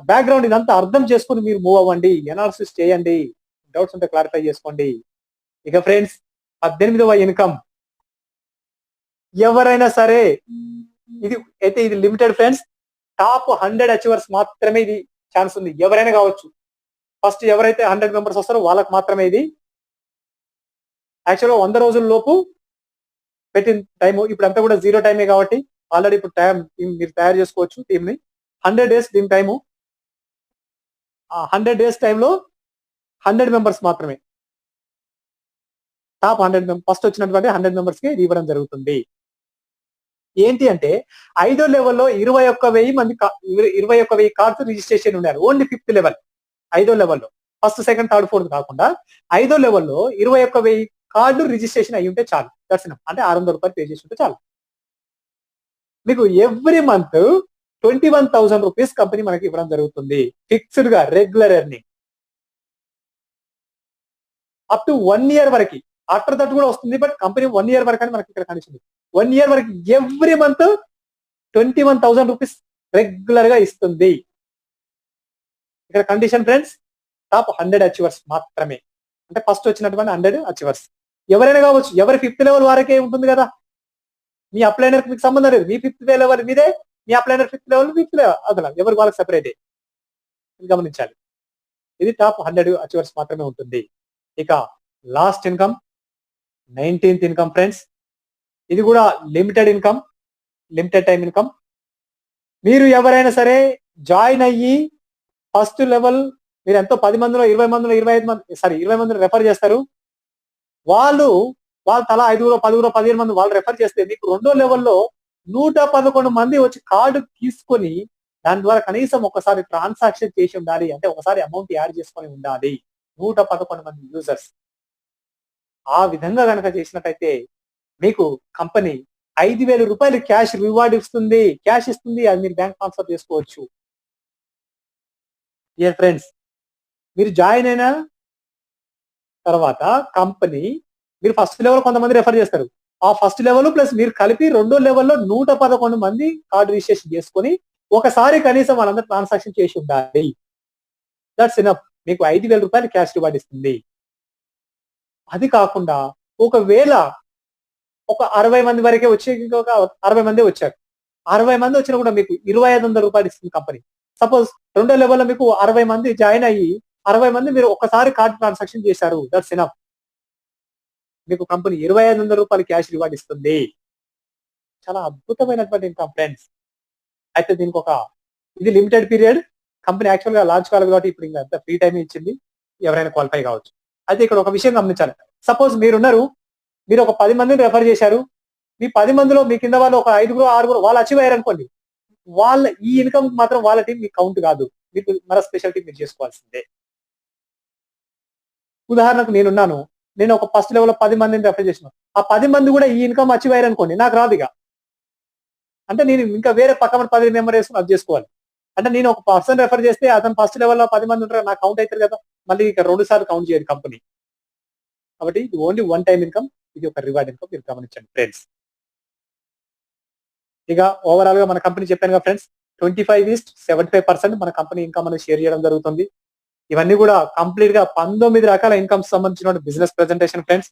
బ్యాక్గ్రౌండ్ ఇదంతా అర్థం చేసుకుని మీరు మూవ్ అవ్వండి, ఎనాలిసిస్ చేయండి, డౌట్స్ ఉంటే క్లారిఫై చేసుకోండి. ఇక ఫ్రెండ్స్ 18వ ఇన్కమ్ ఎవరైనా సరే ఇది లిమిటెడ్ ఫ్రెండ్స్, టాప్ 100 అచీవర్స్ మాత్రమే ఇది ఛాన్స్ ఉంది. ఎవరైనా కావచ్చు, ఫస్ట్ ఎవరైతే 100 మెంబర్స్ వస్తారో వాళ్ళకి మాత్రమే ఇది. యాక్చువల్గా 100 రోజుల లోపు పెట్టిన టైము, ఇప్పుడు అంతా కూడా 0 టైమే కాబట్టి ఆల్రెడీ ఇప్పుడు టైం మీరు తయారు చేసుకోవచ్చు టీమ్ ని. 100 డేస్ దీని టైము. 100 డేస్ టైంలో 100 మెంబర్స్ మాత్రమే, టాప్ 100 ఫస్ట్ వచ్చినటువంటి 100 మెంబర్స్ కి ఇది ఇవ్వడం జరుగుతుంది. ఏంటి అంటే 5వ లెవెల్లో 21,000 మంది 21,000 కార్డ్స్ రిజిస్ట్రేషన్ ఉన్నారు. ఓన్లీ 5th లెవెల్, 5వ లెవెల్లో, ఫస్ట్ సెకండ్ థర్డ్ ఫోర్త్ కాకుండా 5వ లెవెల్లో 21,000 కార్డు రిజిస్ట్రేషన్ అయ్యి ఉంటే చాలు. దర్శనం అంటే 600 రూపాయలు పే చేసి ఉంటే చాలు. మీకు ఎవ్రీ మంత్ 21,000 రూపీస్ కంపెనీ మనకి ఇవ్వడం జరుగుతుంది ఫిక్స్డ్ గా, regular earning up to 1 year వరకు. ఆఫ్టర్ దట్ కూడా వస్తుంది, బట్ కంపెనీ 1 ఇయర్ వరకు అని మనకి ఇక్కడ కండిషన్. 1 ఇయర్ వరకు ఎవ్రీ మంత్ 21,000 రూపీస్ రెగ్యులర్ గా ఇస్తుంది. ఇక్కడ కండిషన్ ఫ్రెండ్స్, టాప్ 100 అచీవర్స్ మాత్రమే, అంటే ఫస్ట్ వచ్చినటువంటి 100 అచీవర్స్. ఎవరైనా కావచ్చు, ఎవరి 5th లెవెల్ వరకే ఉంటుంది కదా. మీ అప్లైనర్ మీకు సంబంధం లేదు, మీ 5th లెవెల్ మీదే, మీ అప్లైనర్ 5th లెవెల్ 5th లెవెల్ అదలా, ఎవరికి వాళ్ళకి సెపరేటే గమనించాలి. ఇది టాప్ 100 అచీవర్స్ మాత్రమే ఉంటుంది. ఇక last income 19th income friends, ఇది కూడా limited income, limited time income. మీరు ఎవరైనా సరే జాయిన్ అయ్యి ఫస్ట్ లెవెల్ మీరు ఎంతో 10 మందిలో 20 మందిలో 25 మంది 20 మందిని రెఫర్ చేస్తారు. వాళ్ళు తలా 5 10 15 మంది వాళ్ళు రెఫర్ చేస్తే మీకు 2వ లెవెల్లో 111 మంది వచ్చి కార్డు తీసుకొని దాని ద్వారా కనీసం ఒకసారి ట్రాన్సాక్షన్ చేసి ఉండాలి, అంటే ఒకసారి అమౌంట్ యాడ్ చేసుకొని ఉండాలి. 111 మంది యూజర్స్. ఆ విధంగా కనుక చేసినట్టయితే మీకు కంపెనీ 5,000 రూపాయలు క్యాష్ రివార్డ్ ఇస్తుంది, క్యాష్ ఇస్తుంది. అది మీరు బ్యాంక్ ట్రాన్స్ఫర్ చేసుకోవచ్చు. డియర్ ఫ్రెండ్స్, మీరు జాయిన్ అయిన తర్వాత కంపెనీ మీరు ఫస్ట్ లెవెల్ కొంతమంది రెఫర్ చేస్తారు. ఆ ఫస్ట్ లెవెల్ ప్లస్ మీరు కలిపి 2వ లెవెల్లో 111 మంది కార్డు రిజిస్ట్రేషన్ చేసుకొని ఒకసారి కనీసం వాళ్ళందరూ ట్రాన్సాక్షన్ చేసి ఉండాలి. That's enough. మీకు 5,000 రూపాయలు క్యాష్ రివార్డ్ ఇస్తుంది. అది కాకుండా ఒకవేళ ఒక 60 మంది వరకే వచ్చి ఇంకొక 60 మంది వచ్చారు, 60 మంది వచ్చినా కూడా మీకు 2,500 రూపాయలు ఇస్తుంది కంపెనీ. సపోజ్ 2వ లెవెల్లో మీకు 60 మంది జాయిన్ అయ్యి 60 మంది మీరు ఒకసారి కార్డ్ ట్రాన్సాక్షన్ చేశారు. That's enough. మీకు కంపెనీ 2,500 రూపాయలు క్యాష్ రివార్డ్ ఇస్తుంది. చాలా అద్భుతమైనటువంటి ఇన్కమ్ ఫ్రెండ్స్. అయితే దీనికి ఇది లిమిటెడ్ పీరియడ్. కంపెనీ యాక్చువల్ గా లాంచ్ కాలేదు కాబట్టి ఇప్పుడు ఇంకా ఫ్రీ టైం ఇచ్చింది, ఎవరైనా క్వాలిఫై కావచ్చు. అయితే ఇక్కడ ఒక విషయం గమనించాలి. సపోజ్ మీరు ఒక 10 మందిని రెఫర్ చేశారు. మీ 10 మందిలో మీ కింద వాళ్ళు ఒక 5 6 వాళ్ళు అచీవ్ అయ్యారు అనుకోండి, వాళ్ళ ఈ ఇన్కమ్ మాత్రం వాళ్ళ టీం మీకు కౌంట్ కాదు, మీకు మన స్పెషాలిటీ మీరు చేసుకోవాల్సిందే. ఉదాహరణకు నేను ఒక ఫస్ట్ లెవెల్ 10 మందిని రెఫర్ చేసిన, ఆ 10 మంది కూడా ఈ ఇన్కమ్ అచీవ్ అయ్యారు అనుకోండి, నాకు రాదు. ఇక అంటే నేను ఇంకా వేరే పక్కన 10 మెంబర్ వేసుకుని అది చేసుకోవాలి. అంటే నేను ఒక పర్సన్ రెఫర్ చేస్తే అతను ఫస్ట్ లెవెల్లో 10 మంది ఉంటారు, నాకు కౌంట్ అవుతారు కదా, మళ్ళీ ఇక 2 సార్లు కౌంట్ చేయదు కంపెనీ. కాబట్టి ఇది ఓన్లీ 1 టైం ఇన్కమ్, ఇది ఒక రివార్డ్ ఇన్కమ్, మీరు గమనించండి ఫ్రెండ్స్. ఇక ఓవరాల్ గా మన కంపెనీ చెప్పాను కదా ఫ్రెండ్స్, 25:75% మన కంపెనీ ఇన్కమ్ అనేది షేర్ చేయడం జరుగుతుంది. ఇవన్నీ కూడా కంప్లీట్ గా 19 రకాల ఇన్కమ్స్ సంబంధించిన బిజినెస్ ప్రెజెంటేషన్ ఫ్రెండ్స్.